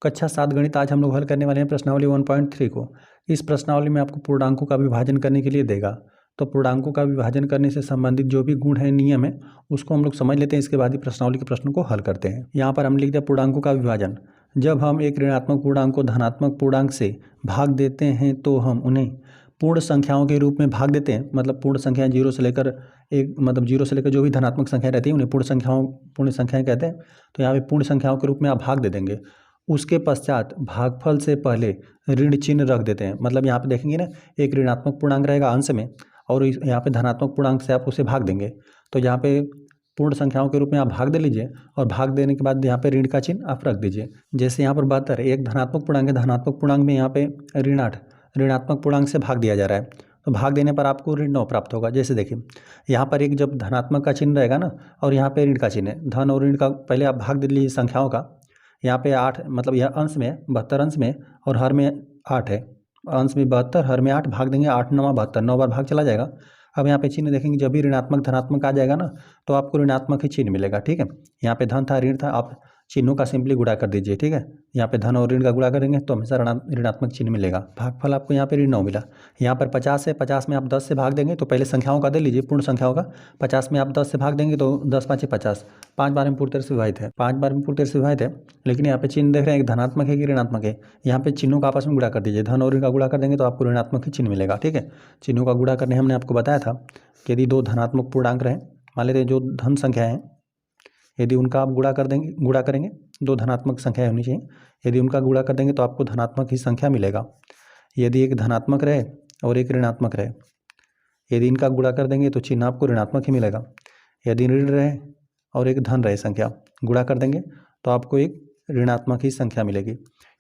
कक्षा 7 गणित आज हम लोग हल करने वाले हैं प्रश्नावली 1.3 को। इस प्रश्नावली में आपको पूर्णांकों का विभाजन करने के लिए देगा, तो पूर्णांकों का विभाजन करने से संबंधित जो भी गुण है, नियम है, उसको हम लोग समझ लेते हैं। इसके बाद ही प्रश्नावली के प्रश्नों को हल करते हैं। यहाँ पर हम लिख दिया पूर्णांकों का विभाजन। जब हम एक ऋणात्मक पूर्णांक को धनात्मक पूर्णांक से भाग देते हैं तो हम उन्हें पूर्ण संख्याओं के रूप में भाग देते हैं। मतलब पूर्ण संख्याएं जीरो से लेकर जीरो से लेकर जो भी धनात्मक संख्याएं रहती हैं उन्हें पूर्ण संख्याएं कहते हैं। तो यहाँ पे पूर्ण संख्याओं के रूप में आप भाग दे देंगे। उसके पश्चात भागफल से पहले ऋण चिन्ह रख देते हैं। मतलब यहाँ पे देखेंगे ना, एक ऋणात्मक पूर्णांक रहेगा अंश में और यहाँ पे धनात्मक पूर्णांक से आप उसे भाग देंगे। तो यहाँ पे पूर्ण संख्याओं के रूप में आप भाग दे लीजिए और भाग देने के बाद यहाँ पे ऋण का चिन्ह आप रख दीजिए। जैसे यहाँ पर 72 एक धनात्मक पूर्णांक है, धनात्मक पूर्णांक में यहाँ पे ऋण 8 ऋणात्मक पूर्णांक से भाग दिया जा रहा है, तो भाग देने पर आपको ऋण 9 प्राप्त होगा। जैसे देखिए यहाँ पर एक जब धनात्मक का चिन्ह रहेगा ना और यहाँ पे ऋण का चिन्ह है, धन और ऋण का पहले आप भाग दे लीजिए संख्याओं का। यहाँ पे 8 मतलब यह अंश में 72 अंश में और हर में 8 है। अंश में 72 हर में 8 भाग देंगे 8 9 72 9 बार भाग चला जाएगा। अब यहाँ पे चिन्ह देखेंगे, जब भी ऋणात्मक धनात्मक आ जाएगा ना तो आपको ऋणात्मक ही चिन्ह मिलेगा। ठीक है, यहाँ पे धन था ऋण था, आप चिन्हों का सिंपली गुणा कर दीजिए। ठीक है, यहाँ पे धन और ऋण का गुणा करेंगे तो हमेशा ऋणात्मक चिन्ह मिलेगा। भागफल आपको यहाँ पे ऋण 9 मिला। यहाँ पर 50 है, 50 में आप 10 से भाग देंगे तो पहले संख्याओं का दे लीजिए, पूर्ण संख्याओं का। 50 में आप 10 से भाग देंगे तो 10 5 50, 5 बार में पूरी तरह से विभाजित है, 5 बार में पूरी तरह से विभाजित है। लेकिन यहाँ पे चिन्ह देख रहे हैं धनात्मक है कि ऋणात्मक है। यहाँ पे चिन्हों का आपस में गुणा कर दीजिए, धन और ऋण का गुणा कर देंगे तो आपको ऋणात्मक ही चिन्ह मिलेगा। ठीक है, चिन्हों का गुणा करने हमने आपको बताया था कि यदि दो धनात्मक पूर्णांक रहें, मान लेते हैं जो धन संख्या है, यदि उनका आप गुणा करेंगे, दो धनात्मक संख्या होनी चाहिए, यदि उनका गुणा कर देंगे तो आपको धनात्मक ही संख्या मिलेगा। यदि एक धनात्मक रहे और एक ऋणात्मक रहे, यदि इनका गुणा कर देंगे तो चिन्ह आपको ऋणात्मक ही मिलेगा। यदि ऋण रहे और एक धन रहे, संख्या गुणा कर देंगे तो आपको एक ऋणात्मक ही संख्या मिलेगी।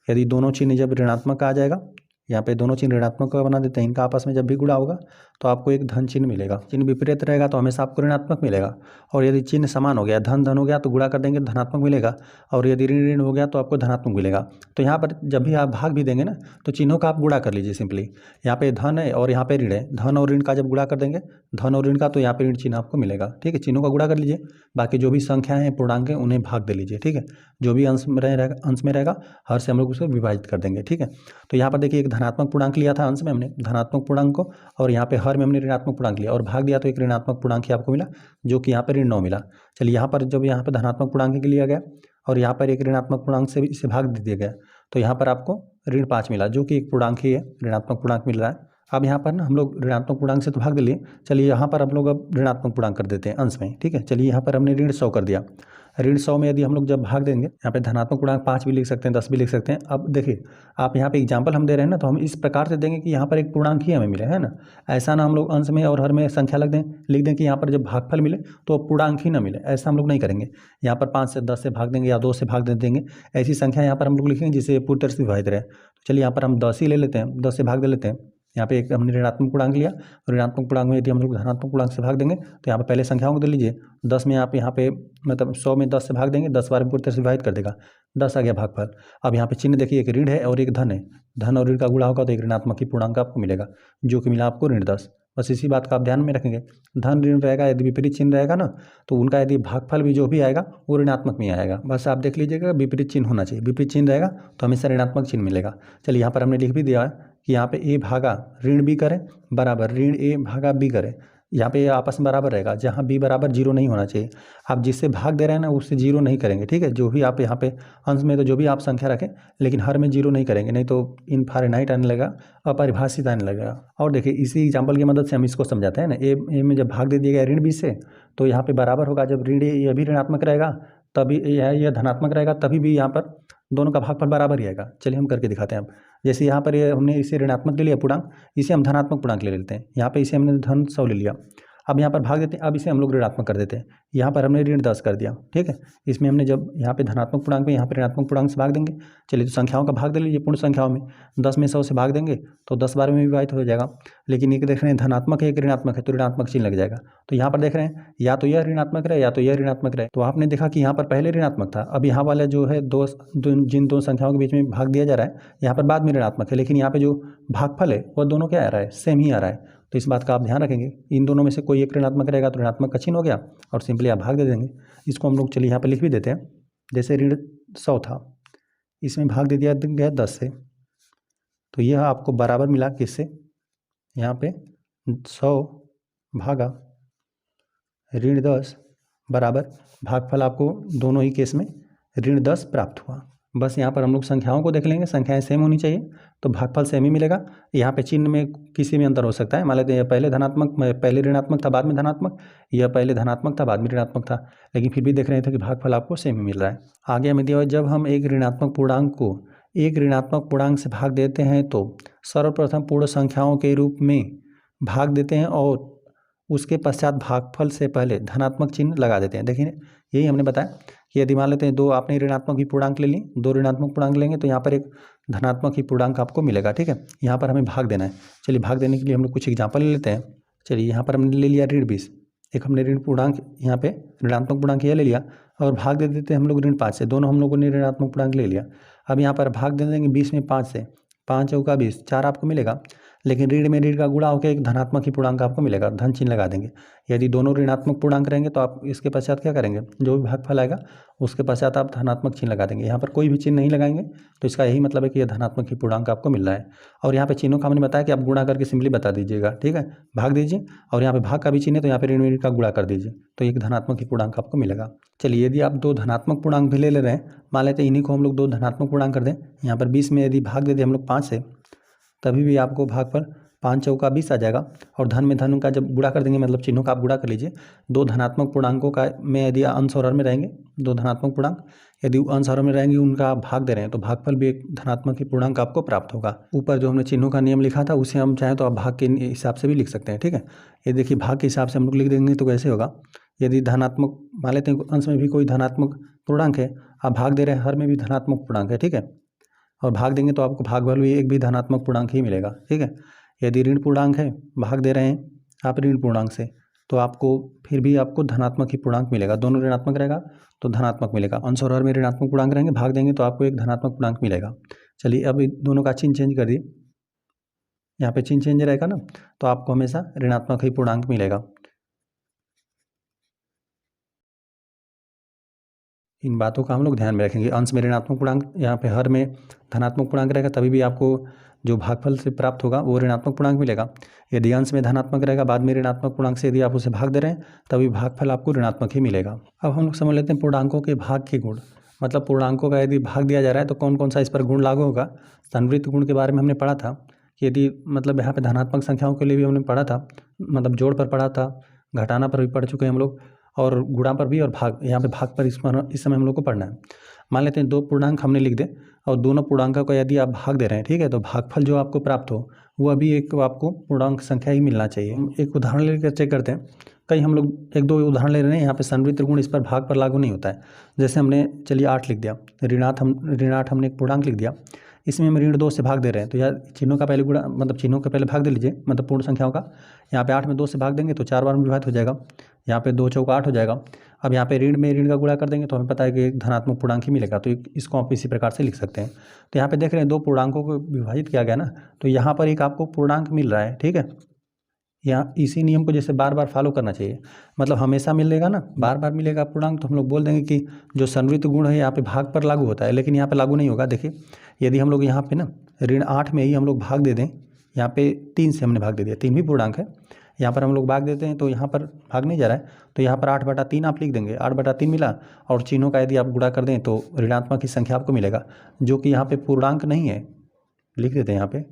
यदि दोनों चिन्ह जब ऋणात्मक आ जाएगा, यहाँ पे दोनों चिन्ह ऋणात्मक का बना देते हैं, इनका आपस में जब भी गुणा होगा तो आपको एक धन चिन्ह मिलेगा। चिन्ह विपरीत रहेगा तो हमेशा आपको ऋणात्मक मिलेगा। और यदि चिन्ह समान हो गया, धन धन हो गया तो गुणा कर देंगे धनात्मक मिलेगा, और यदि ऋण ऋण हो गया तो आपको धनात्मक मिलेगा। तो यहाँ पर जब भी आप भाग भी देंगे ना तो चिन्हों का आप गुणा कर लीजिए सिंपली। यहाँ पे धन है और यहाँ पे ऋण है, धन और ऋण का जब गुणा कर देंगे धन और ऋण का तो यहाँ पे ऋण चिन्ह आपको मिलेगा। ठीक है, चिन्हों का गुणा कर लीजिए, बाकी जो भी संख्या है पूर्णांक है उन्हें भाग दे लीजिए। ठीक है, जो भी अंश में रहेगा हर से हम लोग उसे विभाजित कर देंगे। ठीक है, तो यहाँ पर देखिए एक धनात्मक पूर्णांक लिया था अंश में हमने धनात्मक पूर्णांक को, और यहाँ पे हर में हमने ऋणात्मक पूर्णांक लिया और भाग दिया तो एक ऋणात्मक पूर्णांक ही आपको मिला, जो कि यहाँ पर ऋण 9 मिला। चलिए यहाँ पर जब यहाँ पर धनात्मक पूर्णांक के लिया गया और यहाँ पर एक ऋणात्मक पूर्णांक से इसे भाग दे दिया गया तो यहाँ पर आपको ऋण 5 मिला, जो कि एक पूर्णांक ही है, ऋणात्मक पूर्णांक मिल रहा है। अब यहाँ पर ना हम लोग ऋणात्मक पूर्णांक से तो भाग दे लिए, चलिए यहाँ पर हम लोग अब ऋणात्मक पूर्णांक कर देते हैं अंश में। ठीक है, चलिए यहाँ पर हमने ऋण 100 कर दिया। ऋण 100 में यदि हम लोग जब भाग देंगे, यहाँ पे धनात्मक पूर्णांक 5 भी लिख सकते हैं, 10 भी लिख सकते हैं। अब देखिए आप यहाँ पे एग्जाम्पल हम दे रहे हैं ना, तो हम इस प्रकार से देंगे कि यहाँ पर एक पूर्णांक ही हमें मिले, है ना। ऐसा ना हम लोग अंश में और हर में संख्या लिख दें कि यहाँ पर जब भागफल मिले तो पूर्णांक ही ना मिले, ऐसा हम लोग नहीं करेंगे। यहाँ पर 5 से 10 से भाग देंगे या 2 से भाग दे देंगे, ऐसी संख्या यहाँ पर हम लोग लिखेंगे जिसे पूरी तरह से विभाजित रहे। तो चलिए यहाँ पर हम 10 ही ले लेते हैं, 10 से भाग दे लेते हैं। यहाँ पे एक हमने ऋणात्मक पूर्णांक लिया और ऋणात्मक पूर्णांक में यदि हम लोग धनात्मक पूर्णांक से भाग देंगे तो यहाँ पे पहले संख्याओं को दे लीजिए। 10 में आप यहाँ पे मतलब 100 में 10 से भाग देंगे, 10 बार पूरी तरह से विभाजित कर देगा, 10 आ गया भागफल। अब यहाँ पे चिन्ह देखिए, एक ऋण है और एक धन है, धन और ऋण का गुणा होगा तो एक ऋणात्मक ही पूर्णांक आपको मिलेगा, जो कि मिला आपको ऋण 10। बस इसी बात का आप ध्यान में रखेंगे। धन ऋण रहेगा, यदि विपरीत चिन्ह रहेगा ना तो उनका यदि भागफल भी जो भी आएगा वो ऋणात्मक में आएगा। बस आप देख लीजिएगा विपरीत चिन्ह होना चाहिए, विपरीत चिन्ह रहेगा तो हमेशा ऋणात्मक चिन्ह मिलेगा। चलिए यहाँ पर हमने लिख भी दिया है कि यहाँ पे ए भागा ऋण बी करें बराबर ऋण ए भागा बी करें। यहाँ पे आपस में बराबर रहेगा, जहाँ बी बराबर 0 नहीं होना चाहिए। आप जिससे भाग दे रहे हैं ना उससे 0 नहीं करेंगे। ठीक है, जो भी आप यहाँ पे अंश में तो जो भी आप संख्या रखें, लेकिन हर में 0 नहीं करेंगे, नहीं तो इनफाइनाइट आने लगेगा, अपरिभाषित आने लगेगा। और देखिए इसी एग्जाम्पल की मदद से हम इसको समझाते हैं ना। ए में जब भाग दे दिया गया ऋण बी से तो यहाँ पे बराबर होगा, जब ऋण यह भी ऋणात्मक रहेगा तभी यह धनात्मक रहेगा, तभी भी यहाँ पर दोनों का भागफल बराबर ही आएगा। चलिए हम करके दिखाते हैं। अब जैसे यहाँ पर ये हमने इसे ऋणात्मक ले लिया पूर्णांक, इसे हम धनात्मक पूर्णांक ले लेते हैं। यहाँ पे इसे हमने धन 100 ले लिया, अब यहाँ पर भाग देते हैं, अब इसे हम लोग ऋणात्मक कर देते हैं। यहाँ पर हमने ऋण 10 कर दिया। ठीक है, इसमें हमने जब यहाँ पे धनात्मक पूर्णांक में यहाँ पे ऋणात्मक पूर्णांक से भाग देंगे। चलिए तो संख्याओं का भाग दे लीजिए, पूर्ण संख्याओं में 10 में 100 से भाग देंगे तो 10 बार में विभाजित हो जाएगा। लेकिन एक देख रहे हैं धनात्मक है एक ऋणात्मक है तो ऋणात्मक चिन्ह लग जाएगा। तो यहाँ पर देख रहे हैं या तो यह ऋणात्मक रहे या तो यह ऋणात्मक रहे। तो आपने देखा कि यहाँ पर पहले ऋणात्मक था, अब यहाँ वाला जो है जिन दो संख्याओं के बीच में भाग दिया जा रहा है यहाँ पर बाद में ऋणात्मक है, लेकिन यहाँ पे जो भागफल है वह दोनों क्या आ रहा है, सेम ही आ रहा है। तो इस बात का आप ध्यान रखेंगे, इन दोनों में से कोई एक ऋणात्मक रहेगा तो ऋणात्मक का चिन्ह हो गया और सिंपली आप भाग दे देंगे। इसको हम लोग चलिए यहाँ पर लिख भी देते हैं। जैसे ऋण 100 था, इसमें भाग दे दिया गया 10 से, तो यह आपको बराबर मिला किससे, यहाँ पे 100 भागा -10 बराबर भागफल आपको दोनों ही केस में -10 प्राप्त हुआ। बस यहाँ पर हम लोग संख्याओं को देख लेंगे, संख्याएं सेम होनी चाहिए तो भागफल सेम ही मिलेगा। यहाँ पे चिन्ह में किसी में अंतर हो सकता है, मान लेते हैं पहले धनात्मक, पहले ऋणात्मक था बाद में धनात्मक, यह पहले धनात्मक था बाद में ऋणात्मक था, लेकिन फिर भी देख रहे थे कि भागफल आपको सेम ही मिल रहा है। आगे हमें दिया हुआ जब हम एक ऋणात्मक पूर्णांक को एक ऋणात्मक पूर्णांक से भाग देते हैं तो सर्वप्रथम पूर्ण संख्याओं के रूप में भाग देते हैं और उसके पश्चात भागफल से पहले धनात्मक चिन्ह लगा देते हैं। देखिए यही हमने बताया कि यदि मान लेते हैं दो आपने ऋणात्मक ही पूर्णांक ले ली, दो ऋणात्मक पूर्णांक लेंगे तो यहाँ पर एक धनात्मक ही पूर्णांक आपको मिलेगा, ठीक है। यहाँ पर हमें भाग देना है। चलिए भाग देने के लिए हम लोग कुछ एग्जाम्पल ले लेते हैं। चलिए यहाँ पर हमने ले लिया ऋण 20, एक हमने ऋण पूर्णांक यहाँ पे ऋणात्मक पूर्णांक यह ले लिया और भाग दे देते हैं हम लोग ऋण 5 से, दोनों हम लोगों ने ऋणात्मक पूर्णांक ले लिया। अब यहाँ पर भाग दे देंगे 20 में 5 से, 5 चौका 20, 4 आपको मिलेगा, लेकिन ऋण में ऋण का गुणा होकर एक धनात्मक ही पूर्णांक आपको मिलेगा, धन चिन्ह लगा देंगे। यदि दोनों ऋणात्मक पूर्णांक रहेंगे तो आप इसके पश्चात क्या करेंगे, जो भी भागफल आएगा उसके पश्चात आप धनात्मक चिन्ह लगा देंगे। यहाँ पर कोई भी चिन्ह नहीं लगाएंगे तो इसका यही मतलब है कि यह धनात्मक ही पूर्णांक आपको मिल रहा है। और यहाँ पे चिन्हों का हमने बताया कि आप गुणा करके सिंपली बता दीजिएगा, ठीक है, भाग दीजिए और यहाँ पे भाग का भी चिन्ह है तो यहाँ पे ऋण में ऋण का गुणा कर दीजिए तो एक धनात्मक ही पूर्णांक आपको मिलेगा। चलिए यदि आप दो धनात्मक पूर्णांक भी ले रहे हैं, मान लेते हैं इन्हीं को हम लोग दो धनात्मक पूर्णांक कर दें, यहाँ पर 20 में यदि भाग दे दें हम लोग 5 से, तभी भी आपको भागफल 5 चौका 20 आ जाएगा। और धन में धन का जब गुणा कर देंगे, मतलब चिन्हों का आप गुणा कर लीजिए, दो धनात्मक पूर्णांकों का में यदि अंश और हर में रहेंगे, दो धनात्मक पूर्णांक यदि अंश और हर में रहेंगे उनका आप भाग दे रहे हैं तो भागफल भी एक धनात्मक ही पूर्णांक आपको प्राप्त होगा। ऊपर जो हमने चिन्हों का नियम लिखा था उसे हम चाहें तो आप भाग के हिसाब से भी लिख सकते हैं, ठीक है। ये देखिए भाग के हिसाब से हम लोग लिख देंगे तो कैसे होगा, यदि धनात्मक मान लेते हैं अंश में भी कोई धनात्मक पूर्णांक है, आप भाग दे रहे हैं, हर में भी धनात्मक पूर्णांक है, ठीक है, और भाग देंगे तो आपको भागफल भी एक भी धनात्मक पूर्णांक ही मिलेगा, ठीक है। यदि ऋण पूर्णांक है, भाग दे रहे हैं आप ऋण पूर्णांक से, तो आपको फिर भी आपको धनात्मक ही पूर्णांक मिलेगा, दोनों ऋणात्मक रहेगा तो धनात्मक मिलेगा। अंश और हर में ऋणात्मक पूर्णांक रहेंगे, भाग देंगे तो आपको एक धनात्मक पूर्णांक मिलेगा। चलिए अब दोनों का चिन्ह चेंज कर दिए, यहाँ पे चिन्ह चेंज रहेगा ना तो आपको हमेशा ऋणात्मक ही पूर्णांक मिलेगा। इन बातों का हम लोग ध्यान में रखेंगे। अंश में ऋणात्मक पूर्णांक, यहाँ पे हर में धनात्मक पूर्णांक रहेगा तभी भी आपको जो भागफल से प्राप्त होगा वो ऋणात्मक पूर्णांक मिलेगा। यदि अंश में धनात्मक रहेगा, बाद में ऋणात्मक पूर्णांक से यदि आप उसे भाग दे रहे हैं तभी भागफल आपको ऋणात्मक ही मिलेगा। अब हम लोग समझ लेते हैं पूर्णांकों के भाग के गुण, मतलब पूर्णांकों का यदि भाग दिया जा रहा है तो कौन कौन सा इस पर गुण लागू होगा। संवृत्त गुण के बारे में हमने पढ़ा था कि यदि मतलब यहाँ पे धनात्मक संख्याओं के लिए भी हमने पढ़ा था, मतलब जोड़ पर पढ़ा था, घटाना पर भी पढ़ चुके हैं हम लोग, और गुणा पर भी, और भाग, यहाँ पे भाग पर इस समय हम लोग को पढ़ना है। मान लेते हैं दो पूर्णांक हमने लिख दे और दोनों पूर्णांकों को यदि आप भाग दे रहे हैं, ठीक है, तो भागफल जो आपको प्राप्त हो वो अभी एक आपको पूर्णांक संख्या ही मिलना चाहिए। हम एक उदाहरण लेकर चेक करते हैं, कई हम लोग एक दो उदाहरण ले रहे हैं, यहाँ पे संवृत्त गुण इस पर भाग पर लागू नहीं होता है। जैसे हमने चलिए 8 लिख दिया, ऋण 8 हमने एक पूर्णांक लिख दिया, इसमें हम ऋण 2 से भाग दे रहे हैं तो यार चिन्हों का पहले गुणा, मतलब चिन्हों का पहले भाग दे लीजिए, मतलब पूर्ण संख्याओं का। यहाँ पे 8 में 2 से भाग देंगे तो 4 बार में विभाजित हो जाएगा, यहाँ पे 2 चौका 8 हो जाएगा। अब यहाँ पे ऋण में ऋण का गुणा कर देंगे तो हमें पता है कि एक धनात्मक पूर्णांक ही मिलेगा, तो इसको आप इसी प्रकार से लिख सकते हैं। तो यहाँ पे देख रहे हैं दो पूर्णांकों को विभाजित किया गया ना, तो यहाँ पर एक आपको पूर्णांक मिल रहा है, ठीक है। यहाँ इसी नियम को जैसे बार बार फॉलो करना चाहिए, मतलब हमेशा मिलेगा ना, बार बार मिलेगा पूर्णांक, तो हम लोग बोल देंगे कि जो संवृत्त गुण है यहाँ पे भाग पर लागू होता है, लेकिन यहाँ पे लागू नहीं होगा। देखिए यदि हम लोग यहाँ पे ना ऋण 8 में ही हम लोग भाग दे दें, यहाँ पे 3 से हमने भाग दे दिया, 3 भी पूर्णांक है, यहाँ पर हम लोग भाग देते हैं तो यहाँ पर भाग नहीं जा रहा है, तो यहाँ पर 8/3 आप लिख देंगे, 8/3 मिला, और चिन्हों का यदि आप गुणा कर दें तो ऋणात्मक की संख्या आपको मिलेगा, जो कि यहाँ पे पूर्णांक नहीं है, लिख देते हैं यहाँ पे।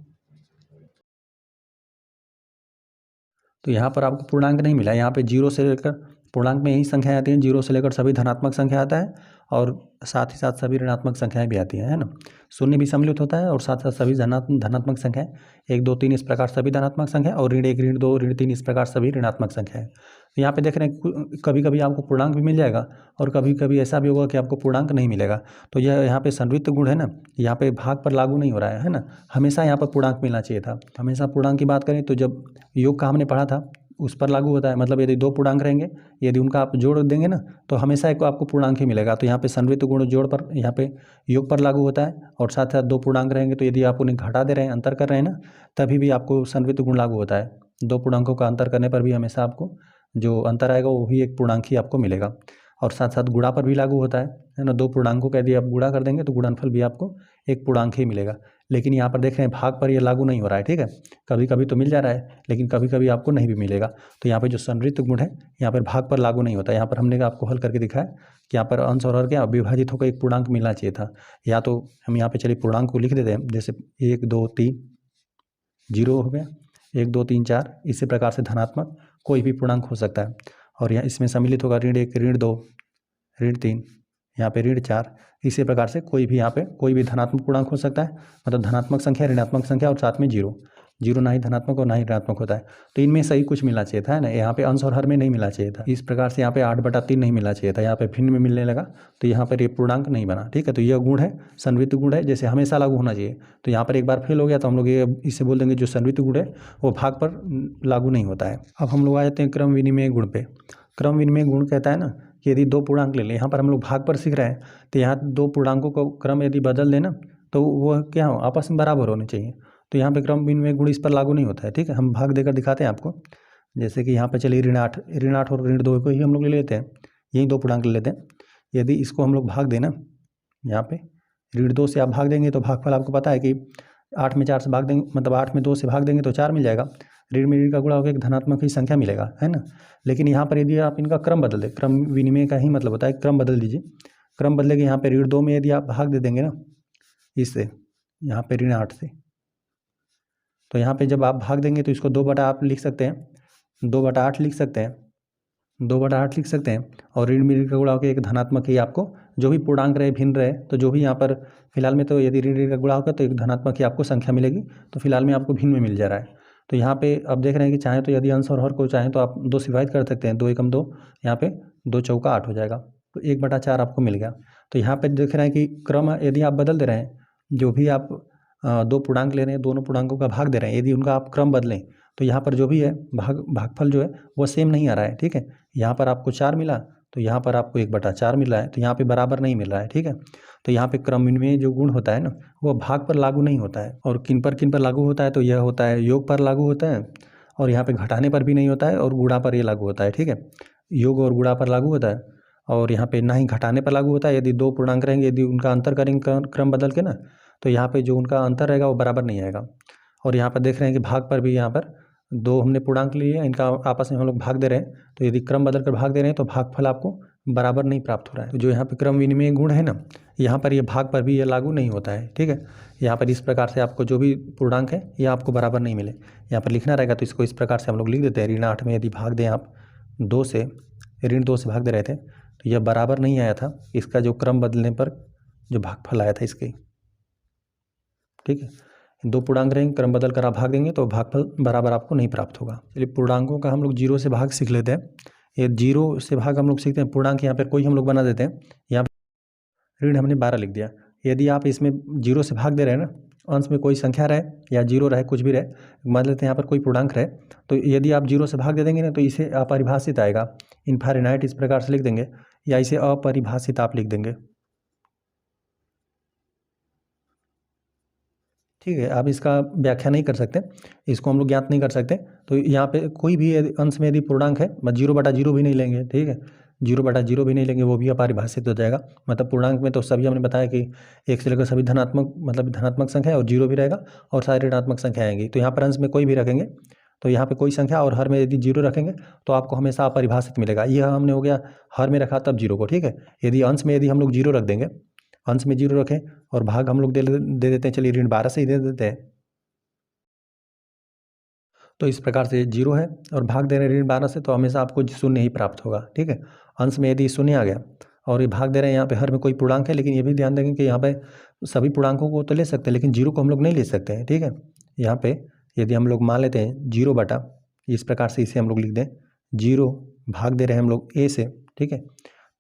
तो यहाँ पर आपको पूर्णांक नहीं मिला, यहाँ पे 0 से लेकर, पूर्णांक में यही संख्याएं आती हैं, 0 से लेकर सभी धनात्मक संख्या आता है और साथ ही साथ सभी ऋणात्मक संख्याएं भी आती हैं, है ना। शून्य भी सम्मिलित होता है और साथ साथ सभी धनात्मक संख्याएं 1 2 3 इस प्रकार सभी धनात्मक संख्या, और ऋण 1 ऋण 2 ऋण 3 इस प्रकार सभी ऋणात्मक संख्याएं। तो यहाँ पे देख रहे हैं कभी कभी आपको पूर्णांक भी मिल जाएगा और कभी कभी ऐसा भी होगा कि आपको पूर्णांक नहीं मिलेगा। तो यह यहाँ पे संवृत्त गुण है ना, यहाँ पे भाग पर लागू नहीं हो रहा है ना, हमेशा यहाँ पर पूर्णांक मिलना चाहिए था। हमेशा पूर्णांक की बात करें तो जब योग का हमने पढ़ा था उस पर लागू होता है, मतलब यदि दो पूर्णांक रहेंगे, यदि उनका आप जोड़ देंगे ना तो हमेशा एक आपको पूर्णांक ही मिलेगा। तो यहाँ पे संवृत्त गुण जोड़ पर, यहाँ पे योग पर लागू होता है, और साथ साथ दो पूर्णांक रहेंगे तो यदि आप उन्हें घटा दे रहे हैं, अंतर कर रहे हैं ना, तभी भी आपको संवृत्त गुण लागू होता है। दो पूर्णांकों का अंतर करने पर भी हमेशा आपको जो अंतर आएगा वो भी एक पूर्णांक ही आपको मिलेगा। और साथ साथ गुणा पर भी लागू होता है ना। दो पूर्णांकों का यदि आप गुणा कर देंगे तो गुणनफल भी आपको एक पूर्णांक ही मिलेगा। लेकिन यहाँ पर देख रहे हैं भाग पर ये लागू नहीं हो रहा है, ठीक है। कभी कभी तो मिल जा रहा है, लेकिन कभी कभी आपको नहीं भी मिलेगा। तो यहाँ पे जो संवृत्त गुण है यहाँ पर भाग पर लागू नहीं होता। यहाँ पर हमने आपको हल करके दिखाया कि यहाँ पर अंश और हर क्या विभाजित होकर एक पूर्णांक मिलना चाहिए था। या तो हम यहाँ पे चलिए पूर्णांक को लिख देते हैं, जैसे 1 2 3 0 हो गया, 1 2 3 4। इसी प्रकार से धनात्मक कोई भी पूर्णांक हो सकता है। और यहाँ इसमें सम्मिलित होगा ऋण 1 ऋण 2 ऋण 3, यहाँ पे ऋण 4। इसी प्रकार से कोई भी यहाँ पे कोई भी धनात्मक पूर्णांक हो सकता है, मतलब धनात्मक संख्या, ऋणात्मक संख्या और साथ में जीरो। जीरो ना ही धनात्मक और ना ही ऋणात्मक होता है। तो इनमें सही कुछ मिलना चाहिए था, है ना। यहाँ पे अंश और हर में नहीं मिलना चाहिए था। इस प्रकार से यहाँ पे 8/3 नहीं मिलना चाहिए था, यहाँ पे भिन्न में मिलने लगा, तो यहाँ पर ये पूर्णांक नहीं बना, ठीक है। तो यह गुण है, संवृत्त गुण है, जैसे हमेशा लागू होना चाहिए। तो यहाँ पर एक बार फेल हो गया तो हम लोग ये इससे बोल देंगे जो संवृत्त गुण है वो भाग पर लागू नहीं होता है। अब हम लोग आ जाते हैं क्रम विनिमय गुण पे। क्रम विनिमय गुण कहता है ना कि यदि दो पूर्णांक ले लें, यहाँ पर हम लोग भाग पर सीख रहे हैं, तो यहाँ दो पूर्णांकों को क्रम यदि बदल देना तो वो क्या हो, आपस में बराबर होने चाहिए। तो यहाँ पे क्रम विनिमय गुण इस पर लागू नहीं होता है, ठीक है। हम भाग देकर दिखाते हैं आपको। जैसे कि यहाँ पे चलिए ऋण 8 और ऋण 2 को ही हम लोग ले लेते हैं, यही दो पूर्णांक ले लेते हैं। यदि इसको हम लोग भाग देना, यहाँ पे ऋण 2 से आप भाग देंगे तो भागफल आपको पता है कि 8 में 4 से भाग देंगे, मतलब 8 में 2 से भाग देंगे तो 4 मिल जाएगा। ऋण में ऋण का गुणा होकर एक धनात्मक ही संख्या मिलेगा, है ना। लेकिन यहाँ पर यदि आप इनका क्रम बदल दें, क्रम विनिमय का ही मतलब होता है क्रम बदल दीजिए। क्रम बदलेगा, यहाँ पे ऋण 2 में यदि आप भाग दे देंगे ना इससे, यहाँ पे ऋण 8 से, तो यहाँ पे जब आप भाग देंगे तो इसको 2/8 आप लिख सकते हैं, 2/8 लिख सकते हैं, 2/8 लिख सकते हैं। और ऋण में ऋण का गुणा होकर एक धनात्मक ही आपको जो भी पूर्णांक रहे, भिन्न रहे, तो जो भी यहाँ पर फिलहाल में तो यदि ऋण ऋण का गुणा होगा तो एक धनात्मक ही आपको संख्या मिलेगी। तो फिलहाल में आपको भिन्न में मिल जा रहा है। तो यहाँ पे अब देख रहे हैं कि चाहें तो यदि अंश और हर को चाहें तो आप 2 से डिवाइड कर सकते हैं, 2 एकम 2, यहाँ पे 2 चौका 8 हो जाएगा, तो 1/4 आपको मिल गया। तो यहाँ पे देख रहे हैं कि क्रम यदि आप बदल दे रहे हैं, जो भी आप दो पूर्णांक ले रहे हैं, दोनों पूर्णांकों का भाग दे रहे हैं, यदि उनका आप क्रम बदलें तो यहाँ पर जो भी है भागफल जो है वो सेम नहीं आ रहा है, ठीक है। यहाँ पर आपको 4 मिला तो यहाँ पर आपको 1/4 मिल रहा है, तो यहाँ पे बराबर नहीं मिल रहा है, ठीक है। तो यहाँ पे क्रम में जो गुण होता है ना वो भाग पर लागू नहीं होता है। और किन पर लागू होता है, तो यह होता है योग पर लागू होता है, और यहाँ पे घटाने पर भी नहीं होता है, और गुणा पर ये लागू होता है, ठीक है। योग और गुणा पर लागू होता है, और यहाँ पे ना ही घटाने पर लागू होता है। यदि दो पूर्णांक रहेंगे, यदि उनका अंतर करेंगे क्रम बदल के ना, तो यहाँ पे जो उनका अंतर रहेगा वो बराबर नहीं आएगा। और यहाँ पर देख रहे हैं कि भाग पर भी यहाँ पर दो हमने पूर्णांक लिए, इनका आपस में हम लोग भाग दे रहे हैं, तो यदि क्रम बदल कर भाग दे रहे हैं तो भागफल आपको बराबर नहीं प्राप्त हो रहा है। तो जो यहाँ पे क्रम विनिमय गुण है ना, यहाँ पर ये भाग पर भी ये लागू नहीं होता है, ठीक है। यहाँ पर इस प्रकार से आपको जो भी पूर्णांक है ये आपको बराबर नहीं मिले, यहाँ पर लिखना रहेगा। तो इसको इस प्रकार से हम लोग लिख देते हैं, ऋण 8 में यदि भाग दें आप 2 से, ऋण 2 से भाग दे रहे थे, तो यह बराबर नहीं आया था, इसका जो क्रम बदलने पर जो भागफल आया था इसके, ठीक है। दो पूर्णांक रहेंगे, क्रम बदल कर आप भाग देंगे तो भागफल बराबर आपको नहीं प्राप्त होगा। चलिए पूर्णांकों का हम लोग 0 से भाग सीख लेते हैं। ये 0 से भाग हम लोग सीखते हैं, पूर्णांक यहाँ पर कोई हम लोग बना देते हैं। यहाँ पर ऋण हमने 12 लिख दिया। यदि आप इसमें 0 से भाग दे रहे हैं ना, अंश में कोई संख्या रहे या 0 रहे, कुछ भी रहे, मान लेते हैं यहाँ पर कोई पूर्णांक रहे, तो यदि आप 0 से भाग दे देंगे ना तो इसे अपरिभाषित आएगा, इनफाइनाइट इस प्रकार से लिख देंगे, या इसे अपरिभाषित आप लिख देंगे, ठीक है। आप इसका व्याख्या नहीं कर सकते, इसको हम लोग ज्ञात नहीं कर सकते। तो यहाँ पे कोई भी अंश में यदि पूर्णांक है, 0/0 भी नहीं लेंगे, ठीक है, 0/0 भी नहीं लेंगे, वो भी अपरिभाषित हो जाएगा। मतलब पूर्णांक में तो सभी हमने बताया कि 1 से लेकर सभी धनात्मक, मतलब धनात्मक संख्या है, और 0 भी रहेगा, और सारी ऋणात्मक संख्या आएंगी। तो यहाँ पर अंश में कोई भी रखेंगे तो यहाँ पे कोई संख्या, और हर में यदि 0 रखेंगे तो आपको हमेशा अपरिभाषित मिलेगा। यह हमने हो गया हर में रखा तब 0 को, ठीक है। यदि अंश में यदि हम लोग 0 रख देंगे, अंश में 0 रखें, और भाग हम लोग दे देते हैं, चलिए ऋण 12 से ही दे देते हैं। तो इस प्रकार से 0 है और भाग दे रहे हैं ऋण 12 से, तो हमेशा आपको 0 ही प्राप्त होगा, ठीक है। अंश में यदि 0 आ गया और ये भाग दे रहे हैं, यहाँ पे हर में कोई पूर्णांक है, लेकिन ये भी ध्यान देंगे कि यहाँ पे सभी पूर्णांकों को तो ले सकते हैं, लेकिन 0 को हम लोग नहीं ले सकते हैं, ठीक है। यहाँ पे यदि हम लोग मान लेते हैं 0 इस प्रकार से इसे हम लोग लिख दें, 0 भाग दे रहे हैं हम लोग a से, ठीक है,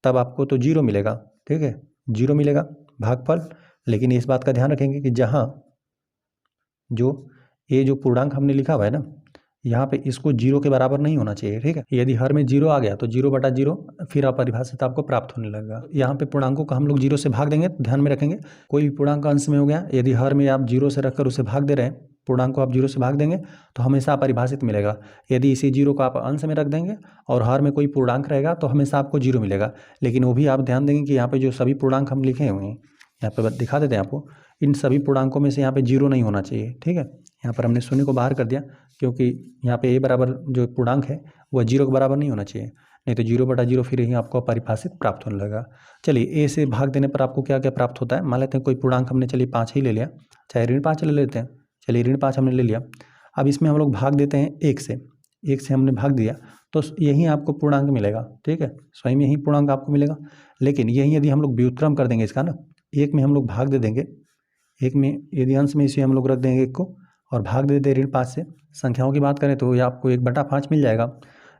तब आपको तो 0 मिलेगा, ठीक है, 0 मिलेगा भागफल। लेकिन इस बात का ध्यान रखेंगे कि जहाँ जो ये जो पूर्णांक हमने लिखा हुआ है ना, यहाँ पे इसको 0 के बराबर नहीं होना चाहिए, ठीक है। यदि हर में 0 आ गया तो 0/0 फिर अपरिभाषित आपको प्राप्त होने लगेगा। यहाँ पे पूर्णांकों का हम लोग 0 से भाग देंगे, तो ध्यान में रखेंगे कोई भी पूर्णांक अंश में हो गया, यदि हर में आप 0 से रखकर उसे भाग दे रहे हैं पूर्णांक को आप 0 से भाग देंगे तो हमेशा अपरिभाषित मिलेगा। यदि इसी 0 को आप अंश में रख देंगे और हर में कोई पूर्णांक रहेगा तो हमेशा आपको 0 मिलेगा। लेकिन वो भी आप ध्यान देंगे कि यहाँ पे जो सभी पूर्णांक हम लिखे हुए हैं, यहाँ पे दिखा देते हैं आपको, इन सभी पूर्णांकों में से यहाँ पे 0 नहीं होना चाहिए। ठीक है, यहाँ पर हमने शून्य को बाहर कर दिया क्योंकि यहाँ पे a बराबर जो पूर्णांक है वह 0 के बराबर नहीं होना चाहिए, नहीं तो 0/0 फिर ही आपको अपरिभाषित प्राप्त होने लगा। चलिए a से भाग देने पर आपको क्या क्या प्राप्त होता है। मान लेते हैं कोई पूर्णांक हमने, चलिए 5 ही ले लिया, चाहे ऋण 5 ले लेते हैं। चलिए ऋण 5 हमने ले लिया। अब इसमें हम लोग भाग देते हैं 1 से, 1 से हमने भाग दिया तो यही आपको पूर्णांक मिलेगा। ठीक है, स्वयं यही पूर्णांक आपको मिलेगा। लेकिन यही यदि हम लोग व्युत्क्रम कर देंगे इसका ना, 1 में हम लोग भाग दे देंगे, 1 में यदि अंश में इसे हम लोग रख देंगे 1 को और भाग दे दें ऋण 5 से, संख्याओं की बात करें तो ये आपको 1/5 मिल जाएगा।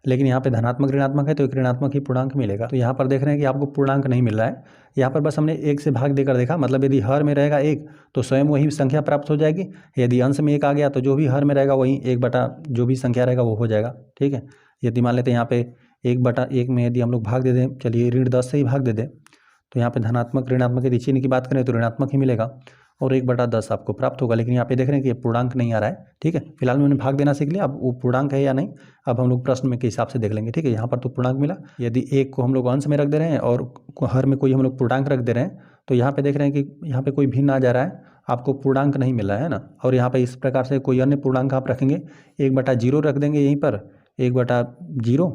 लेकिन यहाँ पे धनात्मक ऋणात्मक है तो एक ऋणात्मक ही पूर्णांक मिलेगा। तो यहाँ पर देख रहे हैं कि आपको पूर्णांक नहीं मिल रहा है। यहाँ पर बस हमने 1 से भाग देकर देखा, मतलब यदि हर में रहेगा 1 तो स्वयं वही संख्या प्राप्त हो जाएगी। यदि अंश में 1 आ गया तो जो भी हर में रहेगा वही 1 जो भी संख्या रहेगा वो हो जाएगा। ठीक है, यदि मान लेते हैं यहाँ पे 1/1 में यदि हम लोग भाग दे दें, चलिए ऋण 10 से ही भाग दे दें तो यहाँ पे धनात्मक ऋणात्मक यदि चिन्ह की बात करें तो ऋणात्मक ही मिलेगा और 1/10 आपको प्राप्त होगा। लेकिन यहाँ पे देख रहे हैं कि ये पूर्णांक नहीं आ रहा है। ठीक है, फिलहाल मैंने भाग देना सीख लिया, अब वो पूर्णांक है या नहीं अब हम लोग प्रश्न में के हिसाब से देख लेंगे। ठीक है, यहाँ पर तो पूर्णांक मिला। यदि 1 को हम लोग अंश में रख दे रहे हैं और हर में कोई हम लोग पूर्णांक रख दे रहे हैं तो यहाँ पे देख रहे हैं कि यहाँ पे कोई भिन्न आ जा रहा है, आपको पूर्णांक नहीं मिल रहा है ना। और यहाँ पे इस प्रकार से कोई अन्य पूर्णांक आप रखेंगे, 1/0 रख देंगे यहीं पर, 1/0,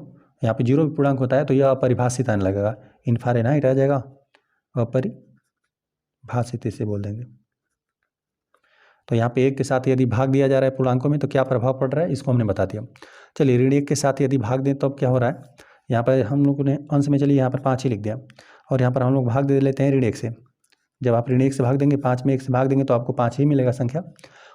यहाँ पे 0 भी पूर्णांक होता है तो यह अपरिभाषित आने लगेगा, इनफाइनाइट आ जाएगा, अपरिभाषित इसे बोल देंगे। तो यहाँ पे 1 के साथ यदि भाग दिया जा रहा है पूर्णांकों में तो क्या प्रभाव पड़ रहा है इसको हमने बता दिया। चलिए ऋण 1 के साथ यदि भाग दें तो अब क्या हो रहा है, यहाँ पर हम लोगों ने अंश में, चलिए यहाँ पर 5 ही लिख दिया और यहाँ पर हम लोग भाग दे लेते हैं ऋण 1 से। जब आप ऋण 1 से भाग देंगे, 5 में 1 से भाग देंगे तो आपको 5 ही मिलेगा संख्या,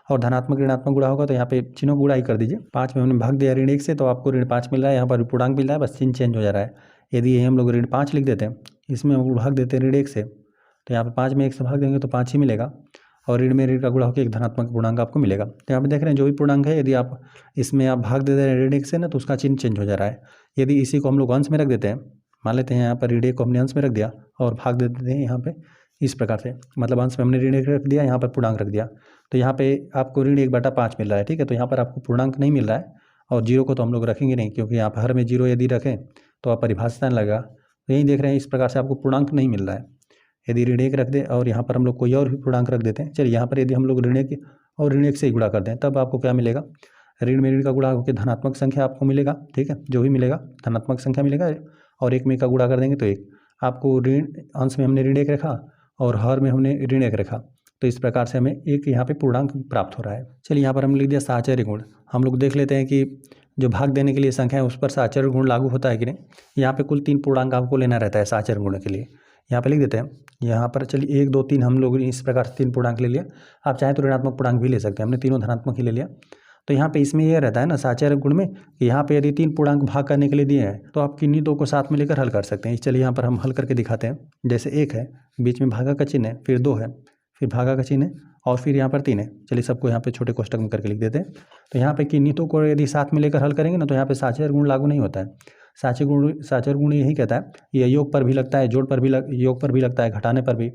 और धनात्मक ऋणात्मक गुणा होगा तो यहाँ पे चिन्हों गुणा ही कर दीजिए। 5 में हमने भाग दिया ऋण 1 से तो आपको ऋण 5 मिल रहा है, यहाँ पर पूर्णांक मिल रहा है, बस चिन्ह चेंज हो जा रहा है। यदि यही हम लोग ऋण 5 लिख देते हैं, इसमें हम भाग देते हैं ऋण 1 से तो यहाँ पर 5 में 1 से भाग देंगे तो 5 ही मिलेगा और ऋण में ऋण का गुणा होकर एक धनात्मक पूर्णांक आपको मिलेगा। तो यहाँ पे देख रहे हैं जो भी पूर्णांक है यदि आप इसमें आप भाग दे रहे हैं ऋण 1 से ना तो उसका चिन्ह चेंज हो जा रहा है। यदि इसी को हम लोग अंश में रख देते हैं, मान लेते हैं यहाँ पर ऋण 1 को हमने अंश में रख दिया और भाग दे देते हैं यहाँ पे इस प्रकार से, मतलब अंश में हमने ऋण 1 रख दिया, यहाँ पर पूर्णांक रख दिया तो यहाँ पे आपको ऋण 1/5 मिल रहा है। ठीक है, तो यहाँ पर आपको पूर्णांक नहीं मिल रहा है और 0 को तो हम लोग रखेंगे नहीं क्योंकि यहाँ पर हर में 0 यदि रखें तो अपरिभाषित आने लगेगा। तो यही देख रहे हैं इस प्रकार से आपको पूर्णांक नहीं मिल रहा है। यदि ऋण 1 रख दें और यहाँ पर हम लोग कोई और भी पूर्णांक रख देते हैं, चलिए यहाँ पर यदि हम लोग ऋण 1 और ऋण 1 से ही गुणा कर दें तब आपको क्या मिलेगा, ऋण में ऋण का गुणा होकर धनात्मक संख्या आपको मिलेगा। ठीक है, जो भी मिलेगा धनात्मक संख्या मिलेगा और 1 में का गुणा कर देंगे तो 1 आपको ऋण, अंश में हमने ऋण 1 रखा और हर में हमने ऋण 1 रखा तो इस प्रकार से हमें एक यहाँ पे पूर्णांक प्राप्त हो रहा है। चलिए यहाँ पर हमने लिख दिया साहचर्य गुण। हम लोग देख लेते हैं कि जो भाग देने के लिए संख्या है उस पर साहचर्य गुण लागू होता है कि नहीं। यहाँ पे कुल 3 पूर्णांक आपको लेना रहता है साहचर्य गुण के लिए। यहाँ पे लिख देते हैं, यहाँ पर चलिए 1 2 3 हम लोग इस प्रकार से 3 पूर्णांक ले लिया। आप चाहे तो ऋणात्मक पूर्णांक भी ले सकते हैं, हमने तीनों धनात्मक ही ले लिया। तो यहाँ पे इसमें यह रहता है ना साहचर्य गुण में कि यहाँ पे यदि 3 पूर्णांक भाग करने के लिए दिए हैं तो आप किन्हीं 2 को साथ में लेकर हल कर सकते हैं। चलिए यहाँ पर हम हल करके दिखाते हैं। जैसे 1 है, बीच में भागा का चिन्ह है, फिर 2 है, फिर भागा का चिन्ह है और फिर यहाँ पर 3 है। चलिए सबको यहाँ पे छोटे कोष्टक में करके लिख देते हैं। तो यहाँ पे किन्हीं को यदि साथ में लेकर हल करेंगे ना तो यहाँ पे साहचर्य गुण लागू नहीं होता है। साहचर्य गुण यही कहता है, ये योग पर भी लगता है, जोड़ पर भी योग पर भी लगता है, घटाने पर भी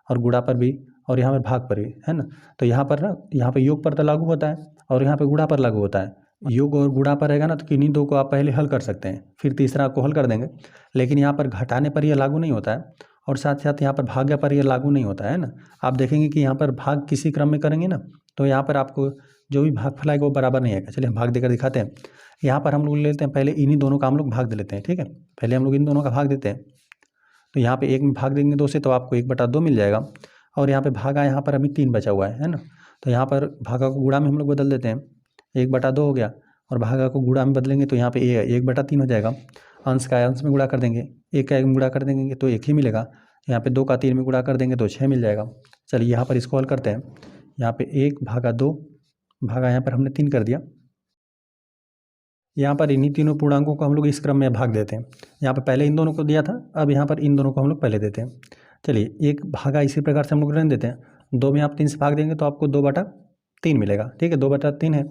और गुणा पर भी और यहाँ पर भाग पर भी, है ना। तो यहाँ पर ना, यहाँ पे योग पर तो लागू होता है और यहाँ पे गुणा पर लागू होता है। योग और गुणा पर रहेगा ना तो किन्हीं 2 को आप पहले हल कर सकते हैं, फिर तीसरा को हल कर देंगे। लेकिन यहाँ पर घटाने पर यह लागू नहीं होता है और साथ साथ यहाँ पर भाग्य पर यह लागू नहीं होता है ना। आप देखेंगे कि यहाँ पर भाग किसी क्रम में करेंगे ना तो यहाँ पर आपको जो भी भागफल आएगा वो बराबर नहीं आएगा। चलिए हम भाग देकर दिखाते हैं। यहाँ पर हम लोग लेते हैं, पहले इन्हीं दोनों का हम लोग भाग दे लेते हैं। ठीक है, पहले हम लोग इन दोनों का भाग देते हैं। तो यहाँ पे 1 में भाग देंगे 2 से तो आपको 1/2 मिल जाएगा और यहाँ पे भागा, यहाँ पर अभी 3 बचा हुआ है ना। तो यहाँ पर भागा को गुणा में हम लोग बदल देते हैं, 1/2 हो गया और भागा को गुणा में बदलेंगे तो यहाँ पे 1/3 हो जाएगा। अंश का अंश में गुणा कर देंगे, 1 का 1 में गुणा कर देंगे तो 1 ही मिलेगा। यहाँ पे 2 का 3 में गुणा कर देंगे तो 6 मिल जाएगा। चलिए यहाँ पर इसको हल करते हैं। यहाँ पे 1/2 भागा, यहाँ पर हमने 3 कर दिया। यहाँ पर इन्हीं तीनों पूर्णांकों को हम लोग इस क्रम में भाग देते हैं। यहाँ पर पहले इन दोनों को दिया था, अब यहाँ पर इन दोनों को हम लोग पहले देते हैं। चलिए 1 भागा इसी प्रकार से हम लोग रहने देते हैं। 2 में आप 3 से भाग देंगे तो आपको 2/3 मिलेगा। ठीक है, 2/3 है।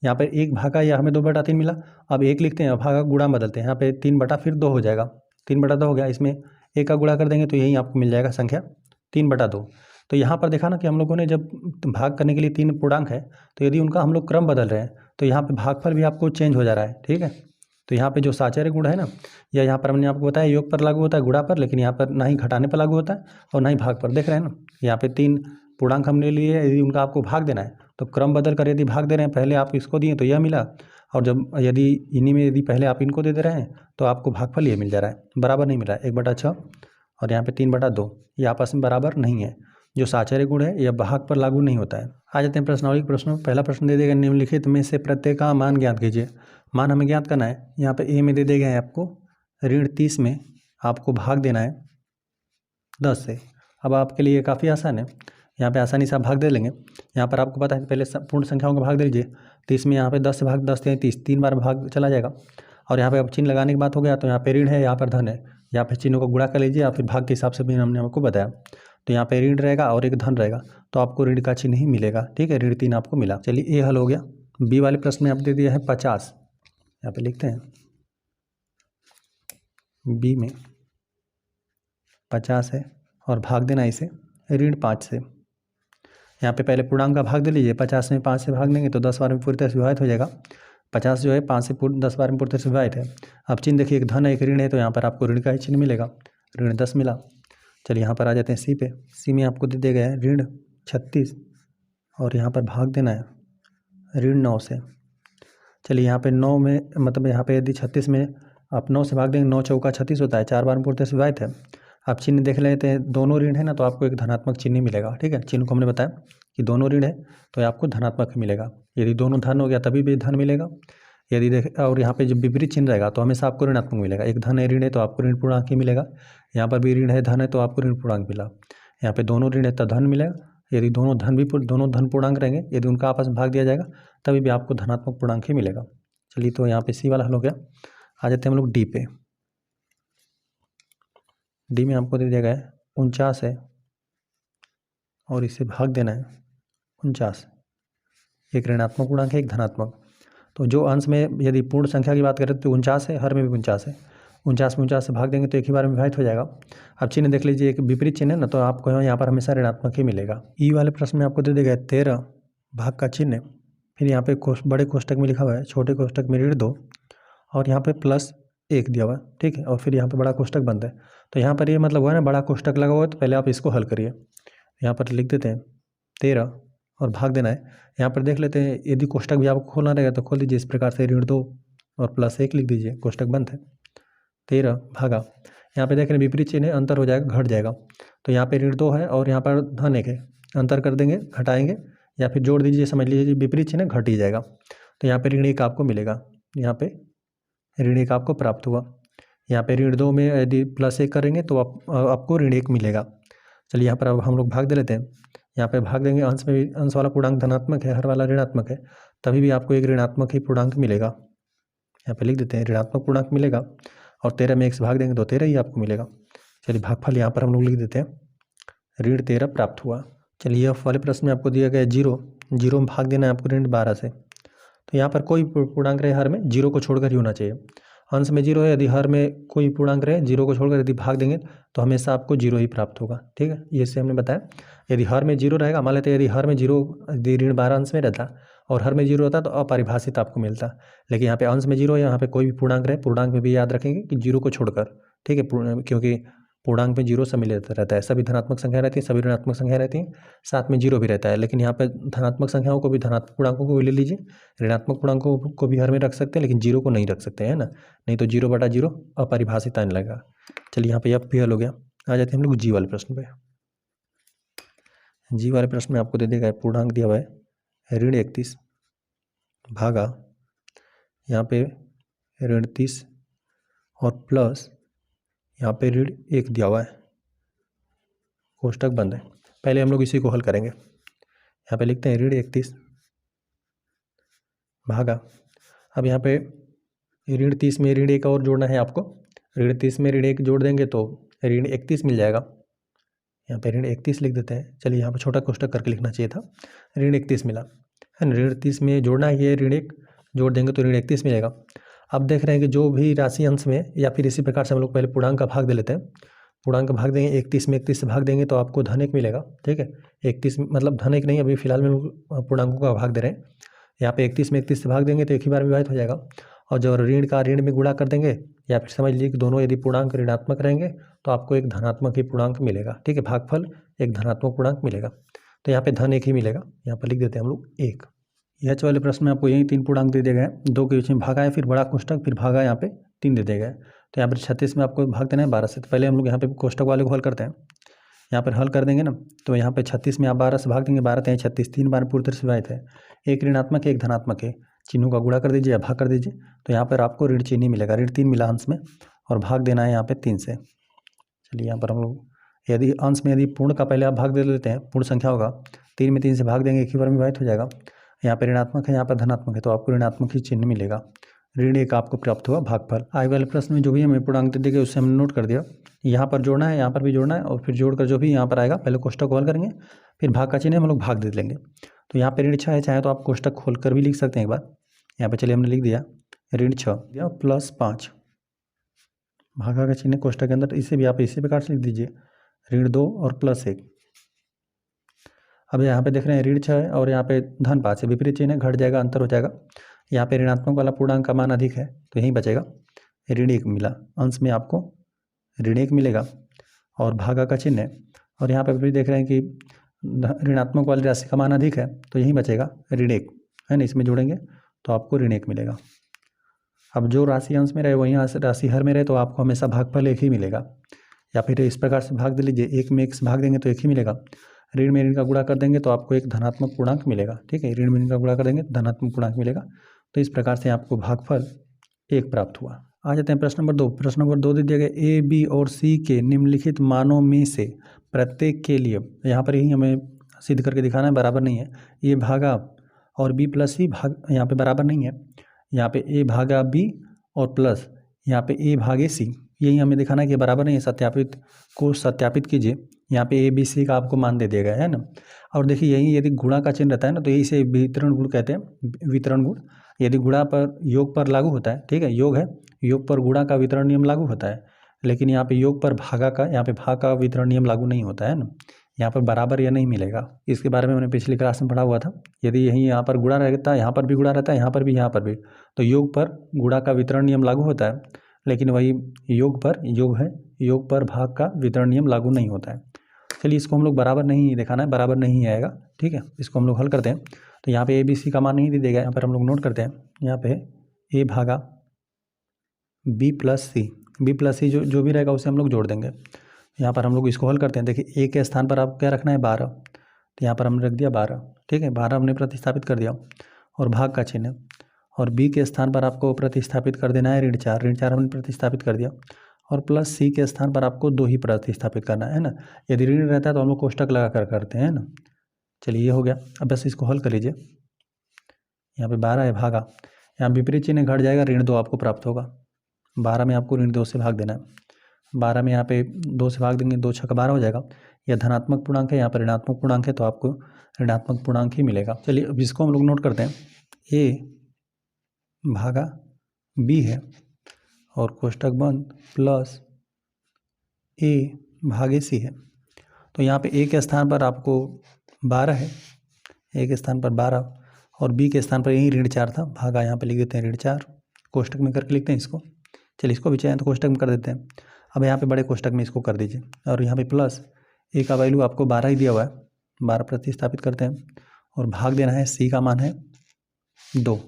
यहाँ पर 1 भागा या हमें 2/3 मिला। अब 1 लिखते हैं, भागा गुणा बदलते हैं, यहाँ पे 3/2 हो जाएगा। 3/2 हो गया, इसमें 1 का गुणा कर देंगे तो यही आपको मिल जाएगा संख्या 3/2। तो यहाँ पर देखा ना कि हम लोगों ने जब भाग करने के लिए 3 पूर्णांक है, तो यदि उनका हम लोग क्रम बदल रहे हैं तो यहाँ पे भागफल भी आपको चेंज हो जा रहा है, ठीक है। तो यहाँ पे जो साचर्य गुण है ना, या यहाँ पर हमने आपको बताया योग पर लागू होता है, गुणा पर, लेकिन यहाँ पर ना ही घटाने पर लागू होता है और ना ही भाग पर। देख रहे हैं ना, यहाँ पे 3 पूर्णांक हमने लिए, यदि उनका आपको भाग देना है तो क्रम बदल कर यदि भाग दे रहे हैं, पहले आप इसको दिए तो यह मिला, और जब यदि इन्हीं में यदि पहले आप इनको दे दे रहे हैं तो आपको भागफल ये मिल जा रहा है, बराबर नहीं मिल रहा है। 1/6 और यहाँ पे 3/2 ये आपस में बराबर नहीं है। जो साचर्य गुण है यह भाग पर लागू नहीं होता है। आ जाते हैं प्रश्नावली के प्रश्नों। पहला प्रश्न दे देगा, निम्नलिखित में से प्रत्येक का मान ज्ञात कीजिए। मान हमें ज्ञात करना है। यहाँ पे ए में दे देगा है आपको ऋण 30 में आपको भाग देना है 10 से। अब आपके लिए काफ़ी आसान है, यहाँ पे आसानी से आप भाग दे लेंगे। यहाँ पर आपको पता है पहले पूर्ण संख्याओं का भाग दे लीजिए। 30 में यहाँ पे 10 से भाग 10 या 30 3 बार भाग चला जाएगा। और यहाँ पे अब चिन्ह लगाने की बात हो गया, तो यहाँ पे ऋण है, यहाँ पर धन है, यहाँ पे चिन्हों को गुणा कर लीजिए या फिर भाग के हिसाब से भी हमने आपको बताया। तो यहाँ पे ऋण रहेगा और एक धन रहेगा, तो आपको ऋण का चिन्ह ही मिलेगा, ठीक है। ऋण 3 आपको मिला। चलिए ये हल हो गया। बी वाले प्रश्न में आप दे दिया है 50, यहाँ पे लिखते हैं बी में 50 है और भाग देना इसे ऋण 5 से। यहाँ पे पहले पूर्णांक का भाग दे लीजिए। 50 में 5 से भाग देंगे तो 10 बार में पूरी तरह से विभाजित हो जाएगा। 50 जो है 5 से 10 बार में पूरी तरह से विभाजित है। अब चिन्ह देखिए, एक धन है एक ऋण है, तो यहाँ पर आपको ऋण का ही चिन्ह मिलेगा, ऋण 10 मिला। चलिए यहाँ पर आ जाते हैं सी पे। सी में आपको दे दिया गया है ऋण 36 और यहाँ पर भाग देना है ऋण 9 से। चलिए यहाँ पे 9 में मतलब यहाँ पे यदि 36 में आप 9 से भाग देंगे, 9 चौका 36 होता है, 4 बार में पूरी तरह से विभाजित है। आप चिन्ह देख लेते हैं, दोनों ऋण है ना, तो आपको एक धनात्मक चिन्ह मिलेगा, ठीक है। चिन्ह को हमने बताया कि दोनों ऋण है तो आपको धनात्मक ही मिलेगा। यदि दोनों धन हो गया तभी भी धन मिलेगा। यदि देख और यहाँ पे जब विपरीत चिन्ह रहेगा तो हमेशा आपको ऋणात्मक मिलेगा। एक धन है ऋण है तो आपको ऋण पूर्णांक ही मिलेगा। यहाँ पर भी ऋण है धन है तो आपको ऋण पूर्णांक मिला। यहाँ पे दोनों ऋण है तो धन मिलेगा। यदि दोनों धन पूर्णांक रहेंगे, यदि उनका आपस में भाग दिया जाएगा तभी भी आपको धनात्मक पूर्णांक ही मिलेगा। चलिए तो यहाँ पे सी वाला हल हो गया। आ जाते हैं हम लोग डी पे। डी में आपको दे दिया गया है 49 है और इसे भाग देना है 49। एक ऋणात्मक पूर्णांक है एक धनात्मक। तो जो अंश में यदि पूर्ण संख्या की बात करें तो 49 है, हर में भी 49 है। 49 में 49 से भाग देंगे तो एक ही बार में विभाजित हो जाएगा। अब चिन्ह देख लीजिए, एक विपरीत चिन्ह है ना, तो आपको यहाँ पर हमेशा ऋणात्मक ही मिलेगा। ई वाले प्रश्न में आपको दे दिया गया 13 भाग का चिन्ह, फिर यहाँ पे बड़े कोष्टक में लिखा हुआ है छोटे कोष्टक में ऋण 2 और यहाँ पे +1 दिया हुआ है, ठीक है। और फिर यहाँ पे बड़ा कोष्टक बंद है। तो यहाँ पर ये मतलब हुआ ना, बड़ा कोष्टक लगा हुआ है, तो पहले आप इसको हल करिए। यहाँ पर लिख देते हैं 13 और भाग देना है। यहाँ पर देख लेते हैं, यदि कोष्टक भी आपको खोलना रहेगा तो खोल दीजिए इस प्रकार से, ऋण 2 और +1 लिख दीजिए, कोष्टक बंद है। 13 भागा, यहाँ पे देख रहे हैं विपरीत चिन्ह है, अंतर हो जाएगा, घट जाएगा। तो यहाँ पे ऋण 2 है और यहाँ पर धन 1 है, अंतर कर देंगे, घटाएंगे या फिर जोड़ दीजिए, समझ लीजिए विपरीत चिन्ह घट ही जाएगा। तो यहाँ पे ऋण 1 आपको मिलेगा, यहाँ पे ऋण 1 आपको प्राप्त हुआ। यहाँ पे ऋण 2 में यदि +1 करेंगे तो आपको ऋण 1 मिलेगा। चलिए यहाँ पर अब हम लोग भाग दे लेते हैं। यहाँ पे भाग देंगे, अंश में भी अंश वाला पूर्णांक धनात्मक है, हर वाला ऋणात्मक है, तभी भी आपको एक ऋणात्मक ही पूर्णांक मिलेगा। यहाँ पे लिख देते हैं ऋणात्मक पूर्णांक मिलेगा और 13 में 1 से भाग देंगे तो 13 ही आपको मिलेगा। चलिए भागफल यहाँ पर हम लोग लिख देते हैं ऋण 13 प्राप्त हुआ। चलिए एफ वाले प्रश्न में आपको दिया गया 0 में भाग देना है आपको ऋण 12 से। तो यहाँ पर कोई पूर्णांक रहे हर में 0 को छोड़कर ही होना चाहिए। अंश में 0 है, यदि हर में कोई पूर्णांक रहे 0 को छोड़कर यदि भाग देंगे तो हमेशा आपको 0 ही प्राप्त होगा, ठीक है। ये से हमने बताया, यदि हर में 0 रहेगा, मान लेते हैं यदि हर में 0 यदि ऋण 12 अंश में रहता और हर में 0 होता तो अपरिभाषित आपको मिलता। लेकिन यहाँ पे अंश में 0 है, यहाँ पे कोई भी पूर्णांक रहे, पूर्णांक में भी याद रखेंगे कि 0 को छोड़कर, ठीक है, क्योंकि पूर्णांक में 0 सम्मिलित रहता है। सभी धनात्मक संख्या रहती है, सभी ऋणात्मक संख्या रहती हैं, साथ में 0 भी रहता है। लेकिन यहाँ पे धनात्मक संख्याओं को भी, धनात्मक पूर्णांकों को भी ले लीजिए, ऋणात्मक पूर्णांकों को भी हर में रख सकते हैं, लेकिन 0 को नहीं रख सकते हैं ना, नहीं तो 0/0 अपरिभाषित आने लगेगा। चलिए यहाँ पे एफ भी हल हो गया। आ जाते हैं हम लोग जी वाले प्रश्न पे। जी वाले प्रश्न में आपको दे देगा पूर्णांक दिया हुआ है ऋण 31 भागा, यहाँ पे ऋण 30 और प्लस यहाँ पे ऋण 1 दिया हुआ है, कोष्टक बंद है। पहले हम लोग इसी को हल करेंगे। यहाँ पे लिखते हैं ऋण 31 भागा, अब यहाँ पे ऋण 30 में ऋण 1 और जोड़ना है आपको। ऋण 30 में ऋण 1 जोड़ देंगे तो ऋण 31 मिल जाएगा। यहाँ पे ऋण 31 लिख देते हैं। चलिए यहाँ पे छोटा कोष्टक करके लिखना चाहिए था, ऋण 31 मिला है ना। ऋण 30 में जोड़ना है, ये ऋण 1 जोड़ देंगे तो ऋण 31 मिलेगा। अब देख रहे हैं कि जो भी राशि अंश में, या फिर इसी प्रकार से हम लोग पहले पूर्णांक का भाग दे लेते हैं। पूर्णांक भाग देंगे 31 में 31 से भाग देंगे तो आपको धन 1 मिलेगा। ठीक है, 31 मतलब धन 1 नहीं, अभी फिलहाल में पूर्णांकों का भाग दे रहे हैं। यहाँ पे 31 में 31 से भाग देंगे तो एक ही बार विभाजित हो जाएगा। और जो ऋण का ऋण में गुणा कर देंगे, या फिर समझ लीजिए कि दोनों यदि पूर्णांक ऋणात्मक रहेंगे तो आपको एक धनात्मक ही पूर्णांक मिलेगा। ठीक है, भागफल एक धनात्मक पूर्णांक मिलेगा। तो यहाँ पे धन 1 ही मिलेगा, यहाँ पर लिख देते हैं हम लोग 1। यह वाले प्रश्न में आपको यही 3 पूर्णांक दे दिए गए हैं, 2 के बीच में भागा है, फिर बड़ा कोष्टक, फिर भागा यहाँ पे 3 दे दिए गए। तो यहाँ पर 36 में आपको भाग देना है 12 से। तो पहले हम लोग यहाँ पे कोष्टक वाले को हल करते हैं। यहाँ पर हल कर देंगे ना, तो यहाँ पे 36 में आप 12 से भाग देंगे, 12 3 36, 3 बार पूरी तरह से विभाजित है। एक ऋणात्मक है, एक धनात्मक है, चिन्हों का गुणा कर दीजिए या भाग कर दीजिए। तो यहाँ पर आपको ऋण चिन्ह मिलेगा, ऋण 3 मिला अंश में, और भाग देना है यहाँ पे 3 से। चलिए यहाँ पर हम लोग यदि अंश में यदि पूर्ण का पहले आप भाग दे देते हैं, पूर्ण संख्या होगा, 3 में 3 से भाग देंगे, एक ही बार में विभाजित हो जाएगा। यहाँ पर ऋणात्मक है, यहाँ पर धनात्मक है, तो आपको ऋणात्मक ही चिन्ह मिलेगा। ऋण 1 आपको प्राप्त हुआ भागफल। आगे वाले प्रश्न में जो भी हमें पूर्णांक दे दिए उससे हमने नोट कर दिया। यहाँ पर जोड़ना है, यहाँ पर भी जोड़ना है, और फिर जोड़कर जो भी यहाँ पर आएगा पहले कोष्टक को हल करेंगे, फिर भाग का चिन्ह हम लोग भाग दे लेंगे। तो यहाँ पे ऋण 6 है, चाहे तो आप कोष्टक खोल कर भी लिख सकते हैं एक बार। यहाँ पे चलिए हमने लिख दिया ऋण 6 या प्लस 5, भागा का चिन्ह कोष्टक के अंदर, इसे भी आप इसी प्रकार से लिख दीजिए ऋण 2 और प्लस 1। अब यहाँ पे देख रहे हैं ऋण 6 है और यहाँ पे धन 5 है, विपरीत चिन्ह घट जाएगा, अंतर हो जाएगा। यहाँ पे ऋणात्मक वाला पूर्णांक का मान अधिक है तो यहीं बचेगा, ऋण 1 मिला, अंश में आपको ऋण 1 मिलेगा और भागा का चिन्ह है। और यहाँ पे भी देख रहे हैं कि ऋणात्मक वाली राशि का मान अधिक है तो यहीं बचेगा ऋण 1, है ना, इसमें जोड़ेंगे तो आपको ऋण 1 मिलेगा। अब जो राशि अंश में रहे वहीं राशि हर में रहे तो आपको हमेशा भागफल 1 ही मिलेगा। या फिर इस प्रकार से भाग दे लीजिए, 1 में 1 से भाग देंगे तो 1 ही मिलेगा, ऋण में ऋण का गुणा कर देंगे तो आपको एक धनात्मक पूर्णांक मिलेगा। ठीक है, ऋण में ऋण का गुणा कर देंगे तो धनात्मक पूर्णांक मिलेगा। तो इस प्रकार से आपको भागफल 1 प्राप्त हुआ। आ जाते हैं प्रश्न नंबर 2। प्रश्न नंबर 2 दे दिया गया ए, बी और सी के निम्नलिखित मानों में से प्रत्येक के लिए, यहाँ पर यही हमें सिद्ध करके दिखाना है, बराबर नहीं है ए भागा और बी प्लस सी भाग, यहाँ पे बराबर नहीं है, यहाँ पे ए भागा बी और प्लस यहाँ पे ए भागे सी, यही हमें दिखाना है कि बराबर नहीं है। सत्यापित को सत्यापित कीजिए, यहाँ पे ए बी सी का आपको मान दे दिया गया है ना। और देखिए यही यदि गुणा का चिन्ह रहता है ना तो यही से वितरण गुण कहते हैं, वितरण गुण। यदि गुणा पर योग पर लागू होता है, ठीक है, योग है, योग पर गुणा का वितरण नियम लागू होता है, लेकिन यहाँ पे योग पर भागा का, यहाँ पे भाग का वितरण नियम लागू नहीं होता है ना। यहाँ पर बराबर या नहीं मिलेगा, इसके बारे में मैंने पिछली क्लास में पढ़ा हुआ था। यदि यहीं यहाँ पर गुणा रहता है, यहाँ पर भी गुणा रहता है, यहाँ पर भी, यहाँ पर भी, तो योग पर गुणा का वितरण नियम लागू होता है, लेकिन वही योग पर, योग है, योग पर भाग का वितरण नियम लागू नहीं होता है। चलिए इसको हम लोग बराबर नहीं दिखाना है, बराबर नहीं आएगा। ठीक है, इसको हम लोग हल करते हैं। तो यहाँ पे ए बी सी का मान नहीं दे देगा, यहाँ पर हम लोग नोट करते हैं, यहाँ पे ए भागा बी प्लस सी, बी प्लस सी जो भी रहेगा उसे हम लोग जोड़ देंगे। यहाँ पर हम लोग इसको हल करते हैं। देखिए ए के स्थान पर आपको क्या रखना है 12, तो यहाँ पर हमने रख दिया 12। ठीक है, 12 हमने प्रतिस्थापित कर दिया और भाग का चिन्ह, और बी के स्थान पर आपको प्रतिस्थापित कर देना है ऋण 4, ऋण 4 हमने प्रतिस्थापित कर दिया, और प्लस सी के स्थान पर आपको 2 ही प्रतिस्थापित करना है ना। यदि ऋण रहता है तो हम लोग कोष्टक लगा कर करते हैं ना। चलिए ये हो गया, अब बस इसको हल कर लीजिए। यहाँ पे 12 है भागा, यहाँ विपरीत चिन्ह घट जाएगा, ऋण 2 आपको प्राप्त होगा। 12 में आपको ऋण 2 से भाग देना है, 12 में यहाँ पे 2 से भाग देंगे, 2 6 12 हो जाएगा। यह धनात्मक पूर्णांक है, यहाँ पर ऋणात्मक पूर्णांक है, तो आपको ऋणात्मक पूर्णांक ही मिलेगा। चलिए अब इसको हम लोग नोट करते हैं, ए भागा बी है और कोष्टक बंद प्लस ए भागे सी है। तो यहाँ पे ए के स्थान पर आपको 12 है, ए के स्थान पर 12, और बी के स्थान पर यही ऋण 4 था, भागा यहाँ पे लिख देते हैं ऋण 4, कोष्टक में करके लिखते हैं इसको। चलिए इसको भी चाहें तो कोष्टक में कर देते हैं। अब यहाँ पे बड़े कोष्टक में इसको कर दीजिए, और यहाँ पे प्लस ए का वैल्यू आपको 12 ही दिया हुआ है, 12 प्रतिस्थापित करते हैं, और भाग देना है, सी का मान है 2।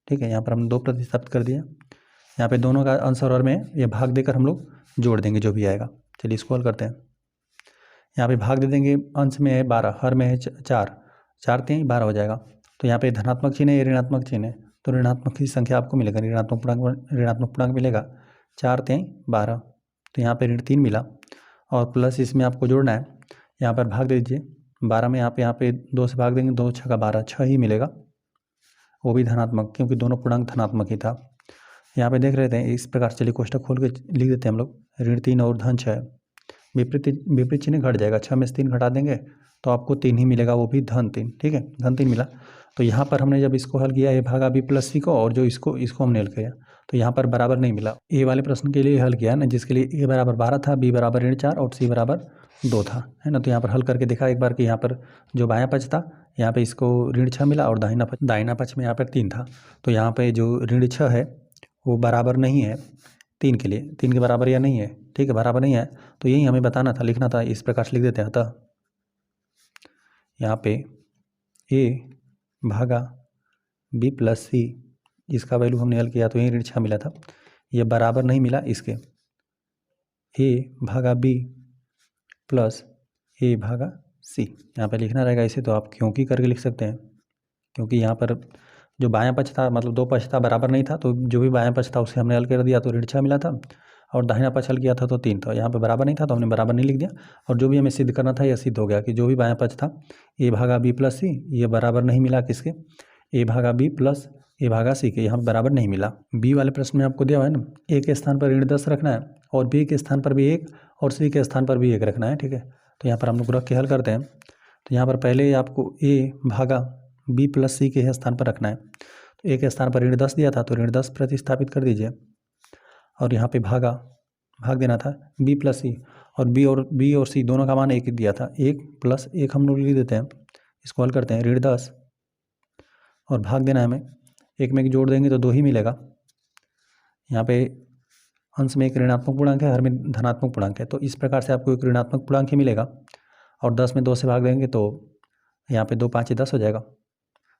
ठीक है, यहाँ पर हम 2 प्रतिस्थापित कर दिया। यहाँ पे दोनों का अंश और हर में ये भाग देकर हम लोग जोड़ देंगे जो भी आएगा। चलिए इसको हल करते हैं। यहाँ पे भाग दे देंगे, अंश में है 12, हर में है 4, 4 3 12 हो जाएगा। तो यहाँ पे धनात्मक चिन्ह है, ऋणात्मक चिन्ह है, तो ऋणात्मक की संख्या आपको मिलेगा, ऋणात्मक पूर्णांक मिलेगा, 4 3 12। तो यहाँ पे ऋण 3 मिला, और प्लस इसमें आपको जोड़ना है, यहाँ पर भाग दे दीजिए 12 में, यहाँ पे 2 से भाग देंगे, 2 6 12, 6 ही मिलेगा, वो भी धनात्मक, क्योंकि दोनों पूर्णांक धनात्मक ही था। यहाँ पे देख रहे थे इस प्रकार। चलिए कोष्टक खोल के लिख देते हैं हम लोग, ऋण 3 और धन 6, विपरीत चिन्ह घट जाएगा, 6 में से 3 घटा देंगे तो आपको 3 ही मिलेगा, वो भी धन 3। ठीक है, धन 3 मिला, तो यहाँ पर हमने जब इसको हल किया a भागा b प्लस सी को, और जो इसको हमने हल किया तो यहाँ पर बराबर नहीं मिला। ए वाले प्रश्न के लिए हल किया ना, जिसके लिए a बराबर 12 था, b बराबर ऋण 4 और c बराबर 2 था, है ना। तो यहाँ पर हल करके देखा एक बार कि यहाँ पर जो बायां पक्ष था यहाँ पे इसको ऋण 6 मिला और दाहिना पक्ष में यहाँ पर 3 था। तो यहाँ पे जो ऋण 6 है वो बराबर नहीं है 3 के लिए, 3 के बराबर या नहीं है, ठीक है, बराबर नहीं है। तो यही हमें बताना था, लिखना था, इस प्रकार से लिख देते हैं। अतः यहाँ पे a भागा b प्लस सी, इसका वैल्यू हमने हल किया तो यही ऋण 6 मिला था, ये बराबर नहीं मिला इसके a भागा b प्लस a भागा c। यहाँ पे लिखना रहेगा इसे, तो आप क्योंकि करके लिख सकते हैं, क्योंकि यहाँ पर जो बायां पक्ष था, मतलब 2 पक्ष था, बराबर नहीं था, तो जो भी बायां पक्ष था उसे हमने हल कर दिया तो ऋण 6 मिला था, और दाहिना पक्ष हल किया था तो 3 था। यहाँ पे बराबर नहीं था तो हमने बराबर नहीं लिख दिया, और जो भी हमें सिद्ध करना था यह सिद्ध हो गया कि जो भी बायां पक्ष था a भागा b प्लस सी, ये बराबर नहीं मिला किसके, a भागा b प्लस a भागा c के, यहाँ पर बराबर नहीं मिला। b वाले प्रश्न में आपको दिया हुआ है ना, a के स्थान पर ऋण 10 रखना है और b के स्थान पर भी 1 और c के स्थान पर भी 1 रखना है, ठीक है। तो यहाँ पर हम लोग रख के हल करते हैं। तो यहाँ पर पहले आपको a भागा b प्लस सी के स्थान पर रखना है। तो a के स्थान पर ऋण 10 दिया था तो ऋण 10 प्रतिस्थापित कर दीजिए, और यहाँ पे भाग देना था b प्लस सी, और b और c दोनों का मान 1 दिया था, 1 प्लस 1 हम लोग लिख देते हैं, इसको हल करते हैं। ऋण 10 और भाग देना है हमें, 1 में 1 जोड़ देंगे तो 2 ही मिलेगा। यहाँ पे अंश में एक ऋणात्मक पूर्णांक है, हर में धनात्मक पूर्णांक है, तो इस प्रकार से आपको एक ऋणात्मक पूर्णांक ही मिलेगा, और 10 में 2 से भाग देंगे तो यहाँ पे 2 5 10 हो जाएगा,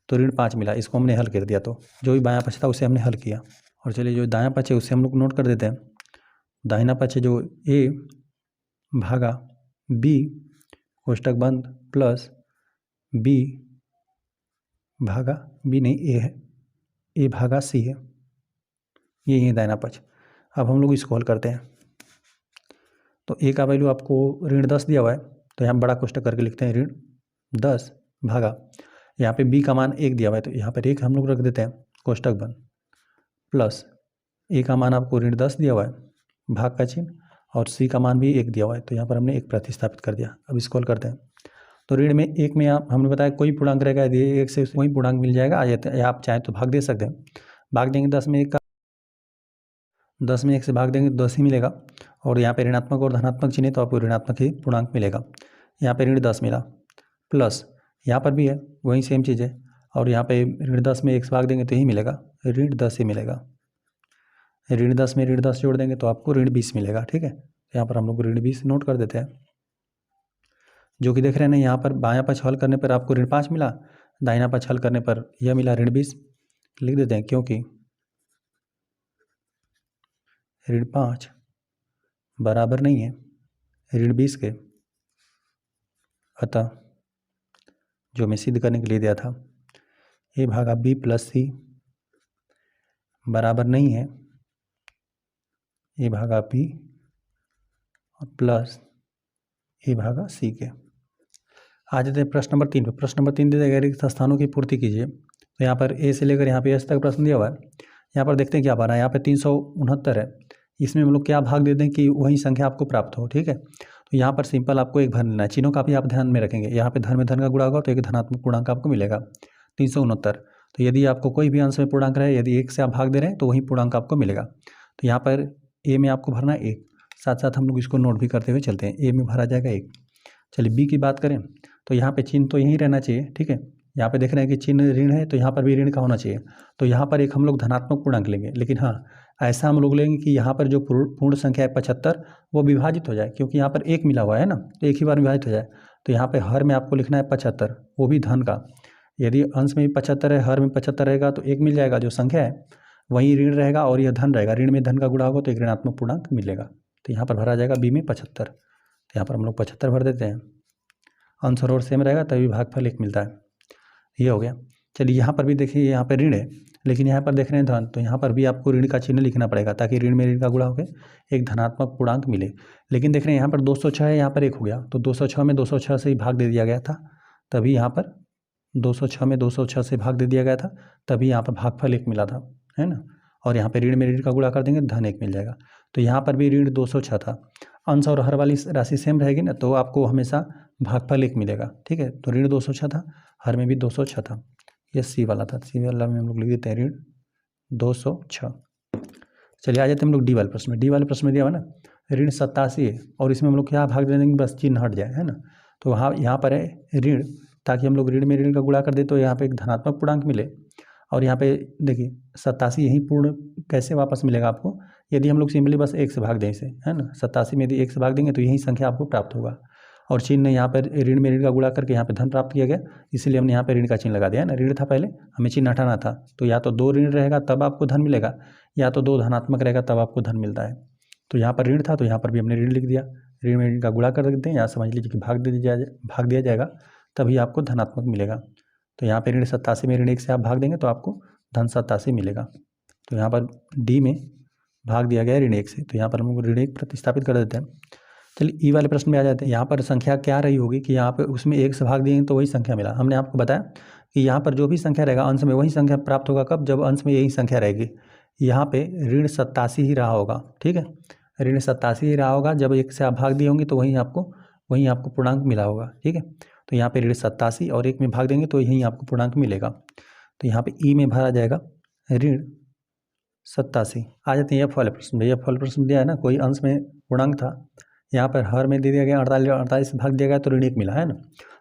तो ऋण 5 मिला। इसको हमने हल कर दिया, तो जो भी बायां पक्ष था उसे हमने हल किया। और चलिए जो दायां पक्ष है उसे हम लोग नोट कर देते हैं। दाहिना पक्ष जो a भागा b कोष्टक बंद प्लस b भागा b नहीं a है, a भागा c है, ये है दाहिना पक्ष। अब हम लोग इसको हल करते हैं। तो a का वैल्यू आपको ऋण 10 दिया हुआ है, तो यहाँ बड़ा कोष्टक करके लिखते हैं, ऋण 10 भागा, यहाँ पे b का मान 1 दिया हुआ है तो यहाँ पर 1 हम लोग रख देते हैं कोष्टक बंद, प्लस a का मान आपको ऋण 10 दिया हुआ है, भाग का चिन्ह, और c का मान भी 1 दिया हुआ है, तो यहाँ पर हमने 1 प्रतिस्थापित कर दिया। अब इसको हल करते हैं। तो ऋण में 1 में आप हमने बताया कोई पूर्णांक रहेगा, यदि 1 से वही पूर्णांक मिल जाएगा आ जाते हैं, या आप चाहें तो भाग दे सकते हैं। भाग देंगे 10 में 1 से भाग देंगे तो 10 ही मिलेगा, और यहाँ पे ऋणात्मक और धनात्मक चिन्ह तो आपको ऋणात्मक ही पूर्णांक मिलेगा। यहाँ पे ऋण 10 मिला, प्लस यहाँ पर भी है वही सेम चीज़ है, और यहाँ पे ऋण 10 में 1 से भाग देंगे तो यही मिलेगा, ऋण 10 ही मिलेगा। ऋण 10 में ऋण 10 जोड़ देंगे तो आपको ऋण 20 मिलेगा, ठीक है। यहाँ पर हम लोग ऋण 20 नोट कर देते हैं, जो कि देख रहे हैं ना, यहाँ पर बायां पक्ष हल करने पर आपको ऋण 5 मिला, दाहिना पक्ष हल करने पर यह मिला ऋण 20। लिख देते हैं, क्योंकि ऋण 5 बराबर नहीं है ऋण 20 के, अतः जो मैं सिद्ध करने के लिए दिया था a भागा b प्लस सी बराबर नहीं है a भागा b प्लस a भागा c के। आ जाते हैं प्रश्न नंबर 3 पे। प्रश्न नंबर 3 दे देगा रिक्त स्थानों की पूर्ति कीजिए। तो यहाँ पर a से लेकर यहाँ पे s तक प्रश्न दिया हुआ है। यहाँ पर देखते हैं क्या बना है, यहाँ पे 369 है, इसमें हम लोग क्या भाग देते हैं कि वही संख्या आपको प्राप्त हो, ठीक है। तो यहाँ पर सिंपल आपको एक भर लेना है, चिन्हों का भी आप ध्यान में रखेंगे। यहाँ पे धन में धन का गुणा होगा तो एक धनात्मक पूर्णांक आपको मिलेगा 369। तो यदि आपको कोई भी अंश में पूर्णांक रहे, यदि 1 से आप भाग दे रहे हैं तो वही पूर्णांक आपको मिलेगा। तो यहाँ पर a में आपको भरना है 1, साथ साथ हम लोग इसको नोट भी करते हुए चलते हैं। a में भरा जाएगा 1। चलिए b की बात करें तो यहाँ पे चिन्ह तो यही रहना चाहिए, ठीक है। यहाँ पे देख रहे हैं कि चिन्ह ऋण है तो यहाँ पर भी ऋण का होना चाहिए। तो यहाँ पर एक हम लोग धनात्मक पूर्णांक लेंगे, लेकिन हाँ ऐसा हम लोग लेंगे कि यहाँ पर जो पूर्ण संख्या है 75 वो विभाजित हो जाए, क्योंकि यहाँ पर 1 मिला हुआ है ना, तो एक ही बार विभाजित हो जाए। तो यहाँ पे हर में आपको लिखना है 75, वो भी धन का। यदि अंश में 75 है, हर में 75 रहेगा तो 1 मिल जाएगा, जो संख्या है वही ऋण रहेगा और यह धन रहेगा। ऋण में धन का गुणा होगा तो एक ऋणात्मक पूर्णांक मिलेगा। तो यहाँ पर भरा जाएगा b में 75। तो यहाँ पर हम लोग 75 भर देते हैं, अंश और सेम रहेगा तभी भागफल 1 मिलता है। ये हो गया। चलिए यहाँ पर भी देखिए, यहाँ पर ऋण है लेकिन यहाँ पर देख रहे हैं धन, तो यहाँ पर भी आपको ऋण का चिन्ह लिखना पड़ेगा ताकि ऋण में ऋण का गुणा होकर एक धनात्मक पूर्णांक मिले। लेकिन देख रहे हैं यहाँ पर 206 है, यहाँ पर 1 हो गया, तो 206 में 206 से ही भाग दे दिया गया था, तभी यहाँ पर 206 में 206 से भाग दे दिया गया था, तभी यहाँ पर भागफल 1 मिला था, है ना। और यहाँ पे ऋण में ऋण का गुणा कर देंगे, धन 1 मिल जाएगा। तो यहाँ पर भी ऋण 206 था, अंश और हर वाली राशि सेम रहेगी ना, तो आपको हमेशा भागफल 1 मिलेगा, ठीक है। तो ऋण 206 था, हर में भी 206 था, ये सी वाला था, सी वाला में हम लोग लिख देते हैं ऋण 206। चलिए आ जाते हैं हम लोग डी वाले प्रश्न में। डी वाले प्रश्न में दिया हुआ ना ऋण 87 है और इसमें हम लोग क्या भाग दे देंगे, बस चिन्ह हट जाए, है ना। तो वहाँ यहाँ पर है ऋण, ताकि हम लोग ऋण में ऋण का गुणा कर दे तो यहाँ पे एक धनात्मक पूर्णांक मिले। और यहाँ पे देखिए 87 यही पूर्ण कैसे वापस मिलेगा आपको, यदि हम लोग सिंपली बस 1 से भाग दें इसे, है ना। 87 में यदि 1 से भाग देंगे तो यही संख्या आपको प्राप्त होगा। और चिन्ह यहाँ पर ऋण में ऋण का गुणा करके यहाँ पे धन प्राप्त किया गया, इसलिए हमने यहाँ पे ऋण का चिन्ह लगा दिया, है ना। ऋण था पहले, हमें चिन्ह हटाना था, तो या तो 2 ऋण रहेगा तब आपको धन मिलेगा, या तो 2 धनात्मक रहेगा तब आपको धन मिलता है। तो यहाँ पर ऋण था तो यहाँ पर भी हमने ऋण लिख दिया, ऋण में ऋण का गुणा कर देते हैं, यहाँ समझ लीजिए कि भाग दिया जाएगा तभी आपको धनात्मक मिलेगा। तो यहाँ पे ऋण 87 में ऋण 1 से आप भाग देंगे तो आपको धन 87 मिलेगा। तो यहाँ पर डी में भाग दिया गया है ऋण 1 से, तो यहाँ पर हम ऋण 1 प्रतिस्थापित कर देते हैं। चलिए ई वाले प्रश्न में आ जाते हैं। यहाँ पर संख्या क्या रही होगी कि यहाँ पे उसमें 1 से भाग दिए तो वही संख्या मिला। हमने आपको बताया कि यहाँ पर जो भी संख्या रहेगा अंश में वही संख्या प्राप्त होगा, कब, जब अंश में यही संख्या रहेगी। यहाँ पे ऋण 87 ही रहा होगा, ठीक है, ऋण 87 ही रहा होगा। जब 1 से आप भाग दिए होंगे तो वहीं आपको पूर्णांक मिला होगा, ठीक है। तो यहाँ पे ऋण 87 और 1 में भाग देंगे तो यहीं आपको पूर्णांक मिलेगा। तो यहाँ पे ई में भरा जाएगा ऋण 87। आ जाते हैं एफ वाले प्रश्न में। एफ वाले प्रश्न दिया है ना, कोई अंश में पूर्णांक था, यहाँ पर हर में दे दिया गया 48 से भाग दिया गया तो ऋण 1 मिला, है ना।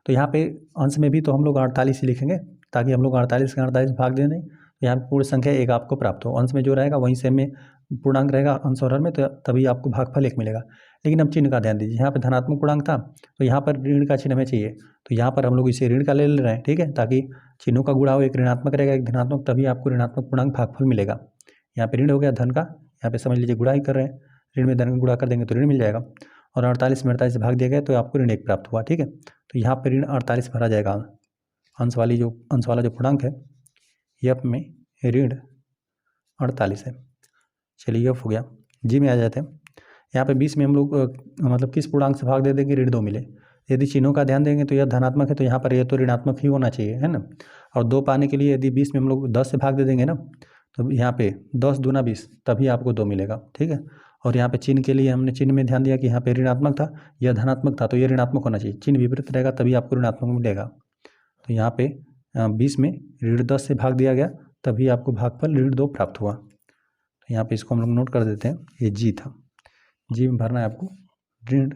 तो यहाँ पे अंश में भी तो हम लोग 48 ही लिखेंगे, ताकि हम लोग 48 के 48 भाग दे दें, यहाँ पे पूर्ण संख्या 1 आपको प्राप्त हो। अंश में जो रहेगा वहीं से में पूर्णांक रहेगा अंश और हर में, तो तभी आपको भागफल 1 मिलेगा। लेकिन अब चिन्ह का ध्यान दीजिए, यहाँ पे धनात्मक पूर्णांक था तो यहाँ पर ऋण का चिन्ह हमें चाहिए, तो यहाँ पर हम लोग इसे ऋण का ले रहे हैं, ठीक है, ताकि चिन्हों का गुणा हो, एक ऋणात्मक रहेगा एक धनात्मक, तभी आपको ऋणात्मक पूर्णांक भागफल मिलेगा। यहाँ पे ऋण हो गया धन का, यहाँ पे समझ लीजिए गुणा ही कर रहे हैं, ऋण में धन का गुणा कर देंगे तो ऋण मिल जाएगा। और 48 में 48 से भाग दिया गया तो आपको ऋण 1 प्राप्त हुआ, ठीक है। तो यहाँ पे ऋण 48 भरा जाएगा, अंश वाला जो पूर्णांक है एफ में ऋण 48 है। चलिए एफ हो गया। जी में आ जाते हैं। यहाँ पे 20 में हम लोग मतलब किस पूर्णांक से भाग दे देंगे ऋण 2 मिले। यदि चिन्हों का ध्यान देंगे तो यह धनात्मक है, तो यहाँ पर यह तो ऋणात्मक ही होना चाहिए, है ना। और 2 पाने के लिए यदि 20 में हम लोग 10 से भाग दे देंगे ना, तो यहाँ पे 10 दूना 20, तभी आपको 2 मिलेगा, ठीक है। और यहाँ पे चिन्ह के लिए हमने चिन्ह में ध्यान दिया कि यहाँ पे ऋणात्मक था, यह धनात्मक था, तो यह ऋणात्मक होना चाहिए, चिन्ह विपरीत रहेगा तभी आपको ऋणात्मक मिलेगा। तो यहाँ पे 20 में ऋण 10 से भाग दिया गया तभी आपको भागफल ऋण 2 प्राप्त हुआ। तो यहाँ पे इसको हम लोग नोट कर देते हैं, ये जी था। जी में भरना है आपको ऋण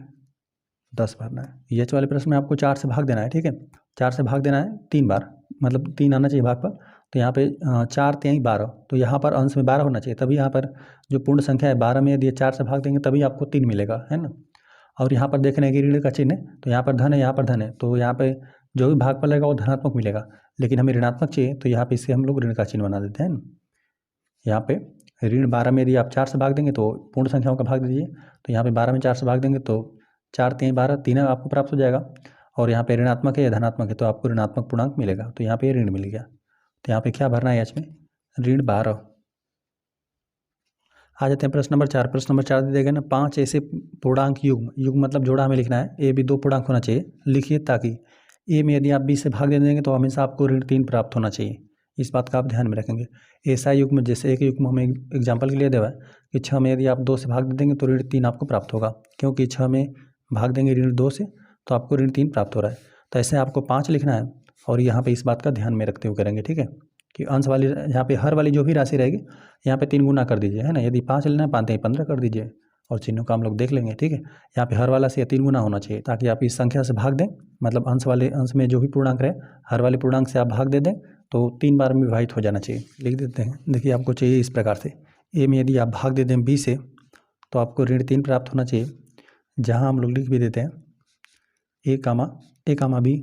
10 भरना है। एच वाले प्रश्न में आपको 4 से भाग देना है, ठीक है, 4 से भाग देना है 3 बार, मतलब 3 आना चाहिए भागफल। तो यहाँ पे 4 3 12, तो यहाँ पर अंश में 12 होना चाहिए, तभी यहाँ पर जो पूर्ण संख्या है 12 में यदि 4 से भाग देंगे तभी आपको 3 मिलेगा, है ना। और यहाँ पर देखने की ऋण का चिन्ह है, तो यहाँ पर धन है, यहाँ पर धन है, तो यहाँ पे जो भी भागफल रहेगा वो धनात्मक मिलेगा, लेकिन हमें ऋणात्मक चाहिए, तो यहाँ पे इसे हम लोग ऋण का चिन्ह बना देते हैं ना। यहाँ पे ऋण 12 में यदि आप 4 से भाग देंगे तो पूर्ण संख्याओं का भाग दीजिए, तो यहाँ पे 12 में 4 से भाग देंगे तो 4 3 12, 3 आपको प्राप्त हो जाएगा। और यहाँ पे ऋणात्मक है या धनात्मक है तो आपको ऋणात्मक पूर्णांक मिलेगा, तो यहाँ पे ऋण मिल गया। तो यहाँ पे क्या भरना है एच में ऋण 12। आ जाते हैं प्रश्न नंबर 4। प्रश्न नंबर 4 दे देगा ना, 5 ऐसे पूर्णांक युग्म मतलब जोड़ा हमें लिखना है, ए भी 2 पूर्णांक होना चाहिए, लिखिए, ताकि ए में यदि आप 20 से भाग दे देंगे तो हमेशा आपको ऋण 3 प्राप्त होना चाहिए, इस बात का आप ध्यान में रखेंगे। ऐसा युग्म, जैसे एक युग्म हमें एग्जाम्पल के लिए देवा है कि 6 में यदि आप 2 से भाग दे देंगे तो ऋण 3 आपको प्राप्त होगा, क्योंकि 6 में भाग देंगे ऋण 2 से तो आपको ऋण 3 प्राप्त हो रहा है। तो ऐसे आपको 5 लिखना है और यहाँ पे इस बात का ध्यान में रखते हुए करेंगे, ठीक है, कि अंश वाली यहाँ पे हर वाली जो भी राशि रहेगी यहाँ पे 3 गुना कर दीजिए, है ना। यदि 5 लेना है 5 15 कर दीजिए, और चिन्हों का हम लोग देख लेंगे, ठीक है। यहाँ पे हर वाला से 3 गुना होना चाहिए, ताकि आप इस संख्या से भाग दें, मतलब अंश में जो भी पूर्णांक रहे हर वाले पूर्णांक से आप भाग दे दें तो 3 बार में विभाजित हो जाना चाहिए। लिख देते हैं, देखिए आपको चाहिए इस प्रकार से, ए में यदि आप भाग दे दें 20 से तो आपको ऋण 3 प्राप्त होना चाहिए, जहाँ हम लोग लिख भी देते हैं ए कामा बी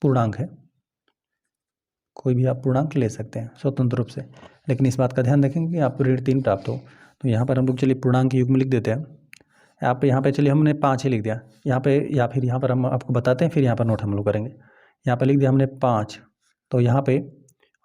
पूर्णांक है, कोई भी आप पूर्णांक ले सकते हैं स्वतंत्र रूप से, लेकिन इस बात का ध्यान रखेंगे कि आपको ऋण 3 प्राप्त हो। तो यहाँ पर हम लोग चलिए पूर्णांक युग्म लिख देते हैं। आप यहाँ पे चलिए हमने 5 ही लिख दिया यहाँ पे, या फिर यहाँ पर हम आपको बताते हैं, फिर यहाँ पर नोट हम लोग करेंगे। यहाँ पर लिख दिया हमने 5, तो यहाँ पे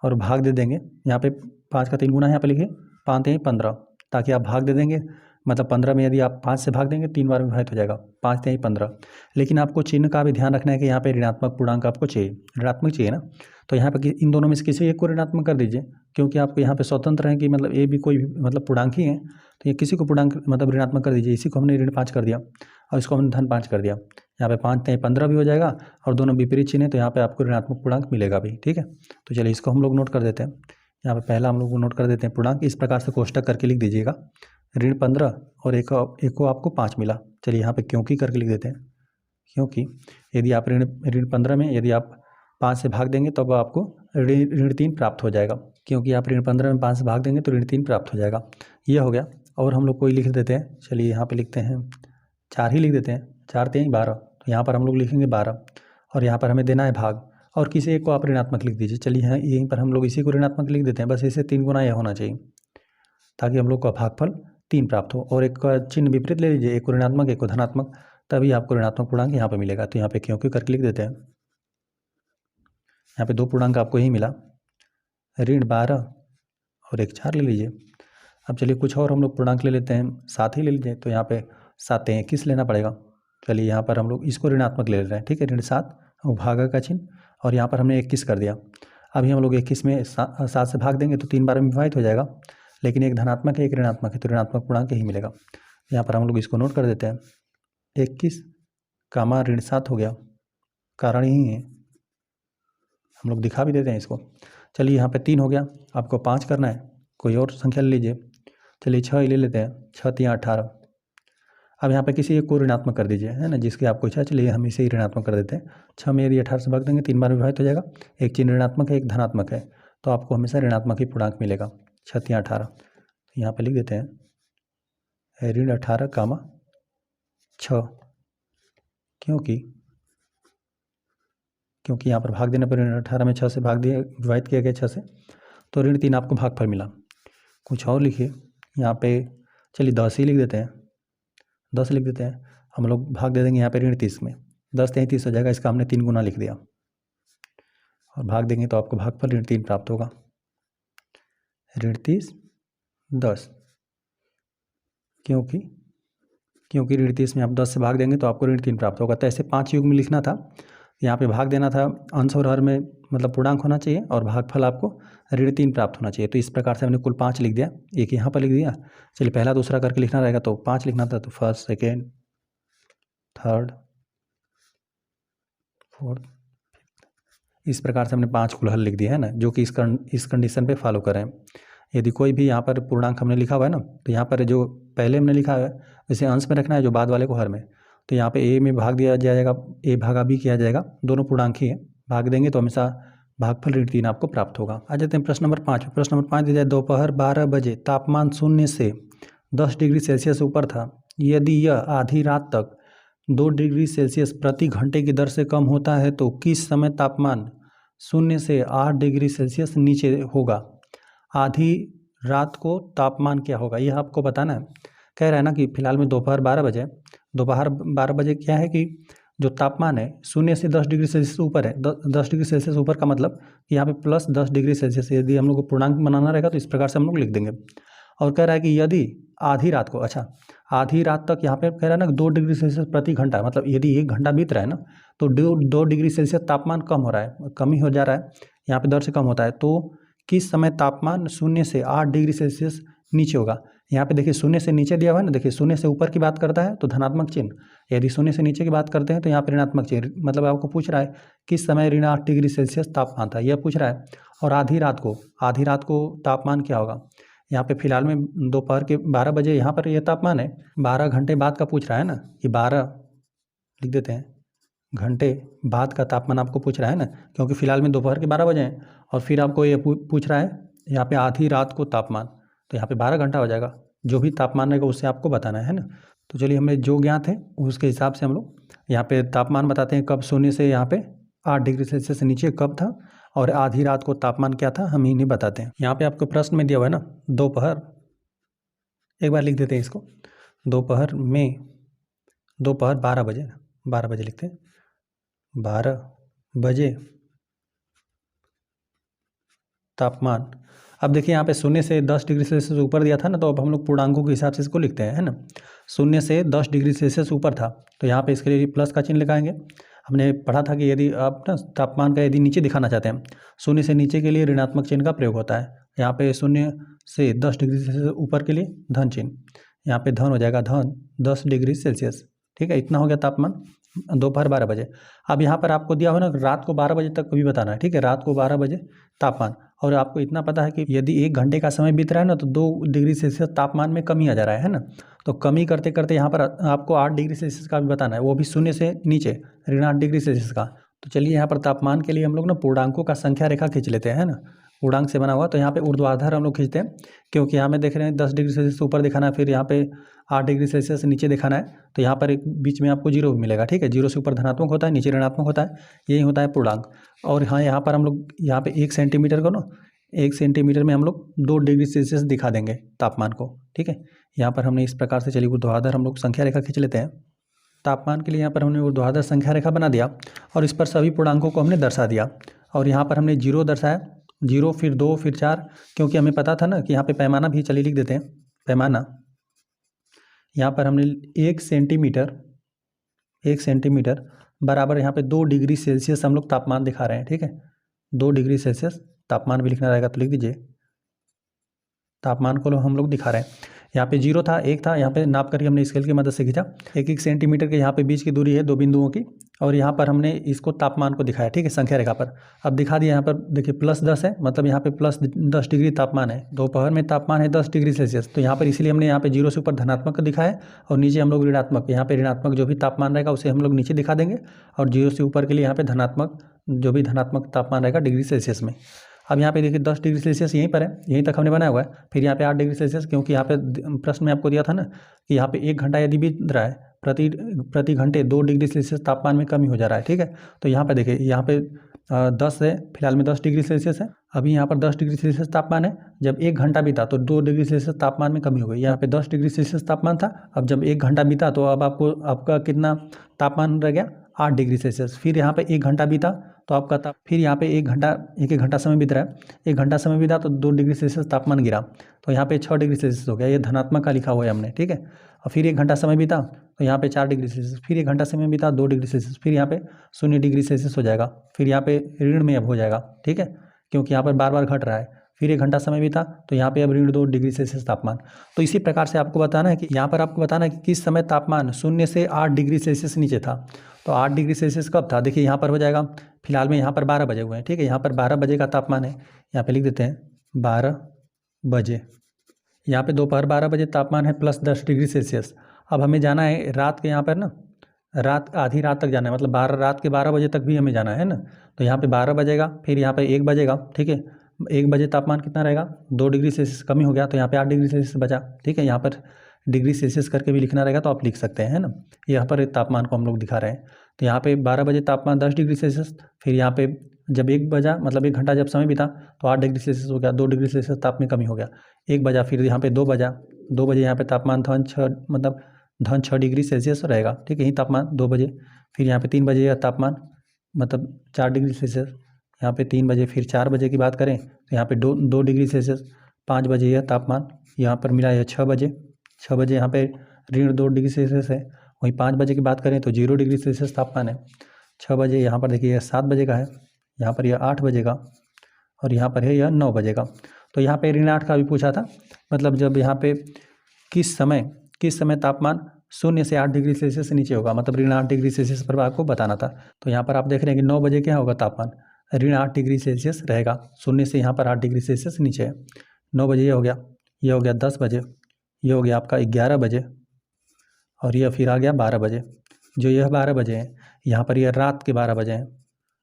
और भाग दे देंगे, यहाँ पे 5 का 3 गुना यहाँ पे लिखिए, 5 3 15, ताकि आप भाग दे देंगे, मतलब 15 में यदि आप 5 से भाग देंगे 3 बार में विभाजित हो जाएगा, 5 3 15। लेकिन आपको चिन्ह का भी ध्यान रखना है कि यहाँ पे ऋणात्मक पूर्णांक आपको चाहिए, ऋणात्मक चाहिए ना, तो यहाँ पे इन दोनों में से किसी एक को ऋणात्मक कर दीजिए, क्योंकि आपको यहाँ पे स्वतंत्र है कि मतलब ए भी कोई भी मतलब पूर्णांक ही है, तो ये किसी को पूर्णांक मतलब ऋणात्मक कर दीजिए। इसी को हमने ऋण 5 कर दिया और इसको हमने धन 5 कर दिया। यहाँ पे 5 3 15 भी हो जाएगा, और दोनों विपरीत चिन्ह है तो यहाँ पे आपको ऋणात्मक पूर्णांक मिलेगा भी। ठीक है, तो चलिए इसको हम लोग नोट कर देते हैं। यहाँ पे पहला हम लोग नोट कर देते हैं पूर्णांक। इस प्रकार से कोष्टक करके लिख दीजिएगा, ऋण 15 और एक को आपको 5 मिला। चलिए यहाँ पे क्योंकि करके लिख देते हैं, क्योंकि यदि आप ऋण 15 में यदि आप 5 से भाग देंगे तब आपको ऋण 3 प्राप्त हो जाएगा। क्योंकि आप ऋण 15 में 5 से भाग देंगे तो ऋण 3 प्राप्त हो जाएगा। यह हो गया। और हम लोग कोई लिख देते हैं, चलिए यहाँ पे लिखते हैं 4 ही लिख देते हैं, 4 3 12, तो यहाँ पर हम लोग लिखेंगे 12, और यहाँ पर हमें देना है भाग, और किसी एक को आप ऋणात्मक लिख दीजिए। चलिए यहाँ यहीं पर हम लोग इसी को ऋणात्मक लिख देते हैं, बस इसे 3 गुना यह होना चाहिए ताकि हम लोग का भागफल 3 प्राप्त हो। और एक का चिन्ह विपरीत ले लीजिए, एक को ऋणात्मक एक को धनात्मक, तभी आपको ऋणात्मक पूर्णांक यहाँ पर मिलेगा। तो यहाँ पे क्योंकि करके लिख देते हैं। यहाँ पे 2 पूर्णांक आपको यही मिला, ऋण 12 और एक 4 ले लीजिए। अब चलिए कुछ और हम लोग पूर्णांक ले लेते हैं, 7 ही ले लीजिए, तो यहाँ पे 7 21 लेना पड़ेगा। चलिए यहाँ पर हम लोग इसको ऋणात्मक ले रहे हैं। ठीक है, ऋण 7 और भागा का चिन्ह, और यहाँ पर हमने 21 कर दिया। अभी हम लोग 21 में 7 से भाग देंगे तो 3 बार में विभाजित हो जाएगा, लेकिन एक धनात्मक है एक ऋणात्मक है, तो ऋणात्मक पूर्णांक यही मिलेगा। यहाँ पर हम लोग इसको नोट कर देते हैं, 21 कामा ऋण 7 हो गया, कारण यही है, हम लोग दिखा भी देते हैं इसको। चलिए यहाँ पे 3 हो गया, आपको 5 करना है, कोई और संख्या ले लीजिए। चलिए 6 ही ले लेते हैं, 6 3 18। अब यहाँ पे किसी एक को ऋणात्मक कर दीजिए, है ना, जिसकी आपको इच्छा। चलिए हम इसे ही ऋणात्मक कर देते हैं। 6 में यदि 18 से भाग देंगे 3 बार में विभाजित हो जाएगा, एक चिन्ह ऋणात्मक है एक धनात्मक है, तो आपको हमेशा ऋणात्मक ही पूर्णांक मिलेगा। 6 3 18, यहाँ पे लिख देते हैं ऋण 18 कामा 6, क्योंकि यहाँ पर भाग देने पर ऋण 18 में 6 से भाग दिया, विभाजित किया गया 6 से, तो ऋण 3 आपको भागफल मिला। कुछ और लिखिए यहाँ पे, चलिए 10 ही लिख देते हैं, 10 लिख देते हैं। हम लोग भाग दे देंगे यहाँ पे ऋण 30 में, 10 3 30 हो जाएगा, इसका हमने 3 गुना लिख दिया, और भाग देंगे तो आपको भागफल ऋण 3 प्राप्त होगा। ऋण 30 10, क्योंकि ऋण 30 में आप 10 से भाग देंगे तो आपको ऋण 3 प्राप्त होगा। तो ऐसे 5 युग में लिखना था, यहाँ पे भाग देना था, अंश और हर में मतलब पूर्णांक होना चाहिए, और भागफल आपको ऋण 3 प्राप्त होना चाहिए। तो इस प्रकार से हमने कुल 5 लिख दिया, एक यहाँ पर लिख दिया। चलिए पहला दूसरा करके लिखना रहेगा, तो 5 लिखना था, तो फर्स्ट सेकेंड थर्ड फोर्थ, इस प्रकार से हमने 5 कुल हल लिख दिया है ना, जो कि इस कंडीशन पे फॉलो करें। यदि कोई भी यहाँ पर पूर्णांक हमने लिखा हुआ है ना, तो यहाँ पर जो पहले हमने लिखा है इसे अंश में रखना है, जो बाद वाले को हर में। तो यहाँ पे ए में भाग दिया जाएगा, ए भागा बी किया जाएगा, दोनों पूर्णांक ही है, भाग देंगे तो हमेशा भागफल ऋण 3 आपको प्राप्त होगा। आ जाते हैं प्रश्न नंबर 5। प्रश्न नंबर 5 दिया जाए, दोपहर 12 बजे तापमान 0 से 10 डिग्री सेल्सियस ऊपर था, यदि यह आधी रात तक 2 डिग्री सेल्सियस प्रति घंटे की दर से कम होता है तो किस समय तापमान 0 से 8 डिग्री सेल्सियस नीचे होगा। आधी रात को तापमान क्या होगा यह आपको बताना है। कह रहा है ना कि फिलहाल में दोपहर 12 बजे क्या है कि जो तापमान है 0 से 10 डिग्री सेल्सियस ऊपर है। 10 डिग्री सेल्सियस ऊपर का मतलब कि यहाँ पे प्लस 10 डिग्री सेल्सियस, यदि हम लोग को पूर्णांक बनाना रहेगा तो इस प्रकार से हम लोग लिख देंगे। और कह रहा है कि यदि आधी रात को, अच्छा आधी रात तक यहाँ पे कह रहा है ना 2 डिग्री सेल्सियस प्रति घंटा, मतलब यदि 1 घंटा बीत रहा है ना तो 2 डिग्री सेल्सियस तापमान कम हो रहा है, कम ही हो जा रहा है, यहाँ पे दर से कम होता है। तो किस समय तापमान 0 से 8 डिग्री सेल्सियस नीचे होगा। यहाँ पे देखिए 0 से नीचे दिया हुआ है ना, देखिए 0 से ऊपर की बात करता है तो धनात्मक चिन्ह, यदि 0 से नीचे की बात करते हैं तो यहाँ पे ऋणात्मक चिन्ह। मतलब आपको पूछ रहा है किस समय ऋण 8 डिग्री सेल्सियस तापमान था, यह पूछ रहा है। और आधी रात को तापमान क्या होगा। यहाँ पे फिलहाल में दोपहर के 12 बजे यहाँ पर यह तापमान है, 12 घंटे बाद का पूछ रहा है ना, ये 12 लिख देते हैं घंटे बाद का तापमान आपको पूछ रहा है ना, क्योंकि फिलहाल में दोपहर के 12 बजे हैं। और फिर आपको ये पूछ रहा है यहाँ पे आधी रात को तापमान, तो यहाँ पे 12 घंटा हो जाएगा, जो भी तापमान रहेगा उससे आपको बताना है ना। तो चलिए हमें जो ज्ञात है उसके हिसाब से हम लोग यहाँ पे तापमान बताते हैं, कब 0 से यहाँ पे 8 डिग्री सेल्सियस से नीचे कब था, और आधी रात को तापमान क्या था हम इन्हें बताते हैं। यहाँ पे आपको प्रश्न में दिया हुआ है ना दोपहर, एक बार लिख देते हैं इसको, दोपहर 12 बजे लिखते हैं, 12 बजे तापमान। अब देखिए यहाँ पे 0 से 10 डिग्री सेल्सियस ऊपर दिया था ना, तो अब हम लोग पूर्णांकों के हिसाब से इसको लिखते हैं, है ना। 0 से 10 डिग्री सेल्सियस ऊपर था तो यहाँ पे इसके लिए प्लस का चिन्ह लगाएंगे। हमने पढ़ा था कि यदि आप ना तापमान का यदि नीचे दिखाना चाहते हैं, 0 से नीचे के लिए ऋणात्मक चिन्ह का प्रयोग होता है। यहाँ पे 0 से 10 डिग्री सेल्सियस ऊपर के लिए धन चिन्ह, यहाँ पे धन हो जाएगा, धन 10 डिग्री सेल्सियस। ठीक है, इतना हो गया तापमान। दोपहर 12 बजे। अब यहाँ पर आपको दिया हो ना रात को 12 बजे तक भी बताना है, ठीक है, रात को 12 बजे तापमान। और आपको इतना पता है कि यदि 1 घंटे का समय बीत रहा है ना तो 2 डिग्री सेल्सियस तापमान में कमी आ जा रहा है ना। तो कमी करते करते यहाँ पर आपको 8 डिग्री सेल्सियस का भी बताना है, वो भी शून्य से नीचे, ऋण 8 डिग्री सेल्सियस का। तो चलिए यहाँ पर तापमान के लिए हम लोग ना पूर्णांकों का संख्या रेखा खींच लेते हैं, है ना, पूर्णांक से बना हुआ। तो यहाँ पे ऊर्ध्वाधर हम लोग खींचते हैं, क्योंकि यहाँ में देख रहे हैं 10 डिग्री सेल्सियस ऊपर दिखाना है, फिर यहाँ पे 8 डिग्री सेल्सियस नीचे दिखाना है। तो यहाँ पर एक बीच में आपको जीरो मिलेगा, ठीक है, जीरो से ऊपर धनात्मक होता है, नीचे ऋणात्मक होता है, यही होता है पूर्णांक। और हाँ, यहाँ पर हम लोग यहाँ पे 1 सेंटीमीटर को ना 1 सेंटीमीटर में हम लोग 2 डिग्री सेल्सियस दिखा देंगे तापमान को, ठीक है। यहाँ पर हमने इस प्रकार से, चलिए ऊर्ध्वाधर हम लोग संख्या रेखा खींच लेते हैं। तापमान के लिए यहाँ पर हमने ऊर्ध्वाधर संख्या रेखा बना दिया और इस पर सभी पूर्णांकों को हमने दर्शा दिया। और यहाँ पर हमने जीरो दर्शाया, जीरो, फिर 2, फिर 4, क्योंकि हमें पता था ना कि यहाँ पे पैमाना भी, चलिए लिख देते हैं पैमाना। यहाँ पर हमने 1 सेंटीमीटर बराबर यहाँ पे 2 डिग्री सेल्सियस हम लोग तापमान दिखा रहे हैं, ठीक है, 2 डिग्री सेल्सियस तापमान भी लिखना रहेगा, तो लिख दीजिए तापमान को हम लोग दिखा रहे हैं। यहाँ पे जीरो था, 1 था, यहाँ पे नाप करके हमने स्केल की मदद से खींचा। 1 सेंटीमीटर के यहाँ पे बीच की दूरी है 2 बिंदुओं की, और यहाँ पर हमने इसको तापमान को दिखाया, ठीक है, संख्या रेखा पर। अब दिखा दिया, यहाँ पर देखिए +10 है, मतलब यहाँ पे +10 डिग्री तापमान है। दोपहर में तापमान है 10 डिग्री सेल्सियस, तो यहाँ पर इसलिए हमने यहाँ पे जीरो से ऊपर धनात्मक दिखाया है और नीचे हम लोग ऋणात्मक, यहाँ पे ऋणात्मक जो भी तापमान रहेगा उसे हम लोग नीचे दिखा देंगे, और जीरो से ऊपर के लिए यहाँ पे धनात्मक, जो भी धनात्मक तापमान रहेगा डिग्री सेल्सियस में। अब यहाँ पे देखिए 10 डिग्री सेल्सियस यहीं पर है, यहीं तक हमने बनाया हुआ है। फिर यहाँ पे 8 डिग्री सेल्सियस, क्योंकि यहाँ पे प्रश्न में आपको दिया था ना कि यहाँ पे 1 घंटा यदि बीत रहा है, प्रति घंटे 2 डिग्री सेल्सियस तापमान में कमी हो जा रहा है, ठीक है। तो यहाँ पे देखिए, यहाँ पे 10 है, फिलहाल में 10 डिग्री सेल्सियस है, अभी यहाँ पर 10 डिग्री सेल्सियस तापमान है। जब 1 घंटा बीता तो 2 डिग्री सेल्सियस तापमान में कमी हो गई। यहाँ पे 10 डिग्री सेल्सियस तापमान था, अब जब 1 घंटा बीता तो अब आपका कितना तापमान रह गया, 8 डिग्री सेल्सियस। फिर यहाँ पे 1 घंटा बीता तो आपका फिर यहाँ पे 1 घंटा समय बीत रहा है, 1 घंटा समय बीता तो 2 डिग्री सेल्सियस तापमान गिरा, तो यहाँ पे 6 डिग्री सेल्सियस हो गया, ये धनात्मक का लिखा हुआ है हमने, ठीक है। और फिर 1 घंटा समय बीता तो यहाँ पे 4 डिग्री सेल्सियस, फिर 1 घंटा समय बीता 2 डिग्री सेल्सियस, फिर यहाँ पे 0 डिग्री सेल्सियस हो जाएगा, फिर यहाँ पे ऋण में अब हो जाएगा, ठीक है, क्योंकि यहाँ पर बार बार घट रहा है। फिर 1 घंटा समय बीता तो यहाँ पे अब ऋण 2 डिग्री सेल्सियस तापमान। तो इसी प्रकार से आपको बताना है कि यहाँ पर आपको बताना है कि किस समय तापमान 0 से 8 डिग्री सेल्सियस नीचे था। तो 8 डिग्री सेल्सियस कब था, देखिए यहाँ पर हो जाएगा, फिलहाल में यहाँ पर 12 बजे हुए हैं, ठीक है, यहाँ पर 12 बजे का तापमान है, यहाँ पे लिख देते हैं 12 बजे। यहाँ पे दोपहर 12 बजे तापमान है +10 डिग्री सेल्सियस। अब हमें जाना है रात के, यहाँ पर ना रात, आधी रात तक जाना है, मतलब रात के 12 बजे तक भी हमें जाना है ना। तो यहाँ पे 12 बजेगा, फिर यहाँ पे 1 बजेगा, ठीक है, 1 बजे तापमान कितना रहेगा, 2 डिग्री सेल्सियस कमी हो गया, तो यहाँ पे 8 डिग्री सेल्सियस बचा, ठीक है। यहाँ पर डिग्री सेल्सियस करके भी लिखना रहेगा तो आप लिख सकते हैं, है ना। यहाँ पर तापमान को हम लोग दिखा रहे हैं। तो यहाँ पे 12 बजे तापमान 10 डिग्री सेल्सियस, फिर यहाँ पे जब 1 बजा, मतलब 1 घंटा जब समय बीता तो 8 डिग्री सेल्सियस हो गया, 2 डिग्री सेल्सियस ताप में कमी हो गया। 1 बजा, फिर यहाँ पे 2 बजा, 2 बजे यहाँ पे तापमान धन 6 डिग्री सेल्सियस रहेगा, ठीक है, यही तापमान 2 बजे। फिर यहाँ पे 3 बजे यह तापमान मतलब 4 डिग्री सेल्सियस, यहाँ पे 3 बजे। फिर 4 बजे की बात करें तो यहाँ पे 2 डिग्री सेल्सियस। 5 बजे यह तापमान यहाँ पर मिला है 6 बजे, 6 बजे यहाँ पे ऋण 2 डिग्री सेल्सियस है। वहीं 5 बजे की बात करें तो 0 डिग्री सेल्सियस तापमान है। 6 बजे यहाँ पर देखिए यह 7 बजे का है, यहाँ पर यह 8 बजे का, और यहाँ पर है यह 9 बजे का। तो यहाँ पे ऋण 8 का भी पूछा था, मतलब जब यहाँ पे किस समय तापमान 0 से 8 डिग्री सेल्सियस से नीचे होगा, मतलब ऋण 8 डिग्री सेल्सियस पर आपको बताना था। तो यहाँ पर आप देख रहे हैं कि 9 बजे क्या होगा, तापमान ऋण 8 डिग्री सेल्सियस रहेगा, 0 से यहाँ पर 8 डिग्री सेल्सियस नीचे है। 9 बजे ये हो गया 10 बजे, ये हो गया आपका 11 बजे, और यह फिर आ गया 12 बजे। जो यह 12 बजे हैं, यहाँ पर यह रात के 12 बजे हैं।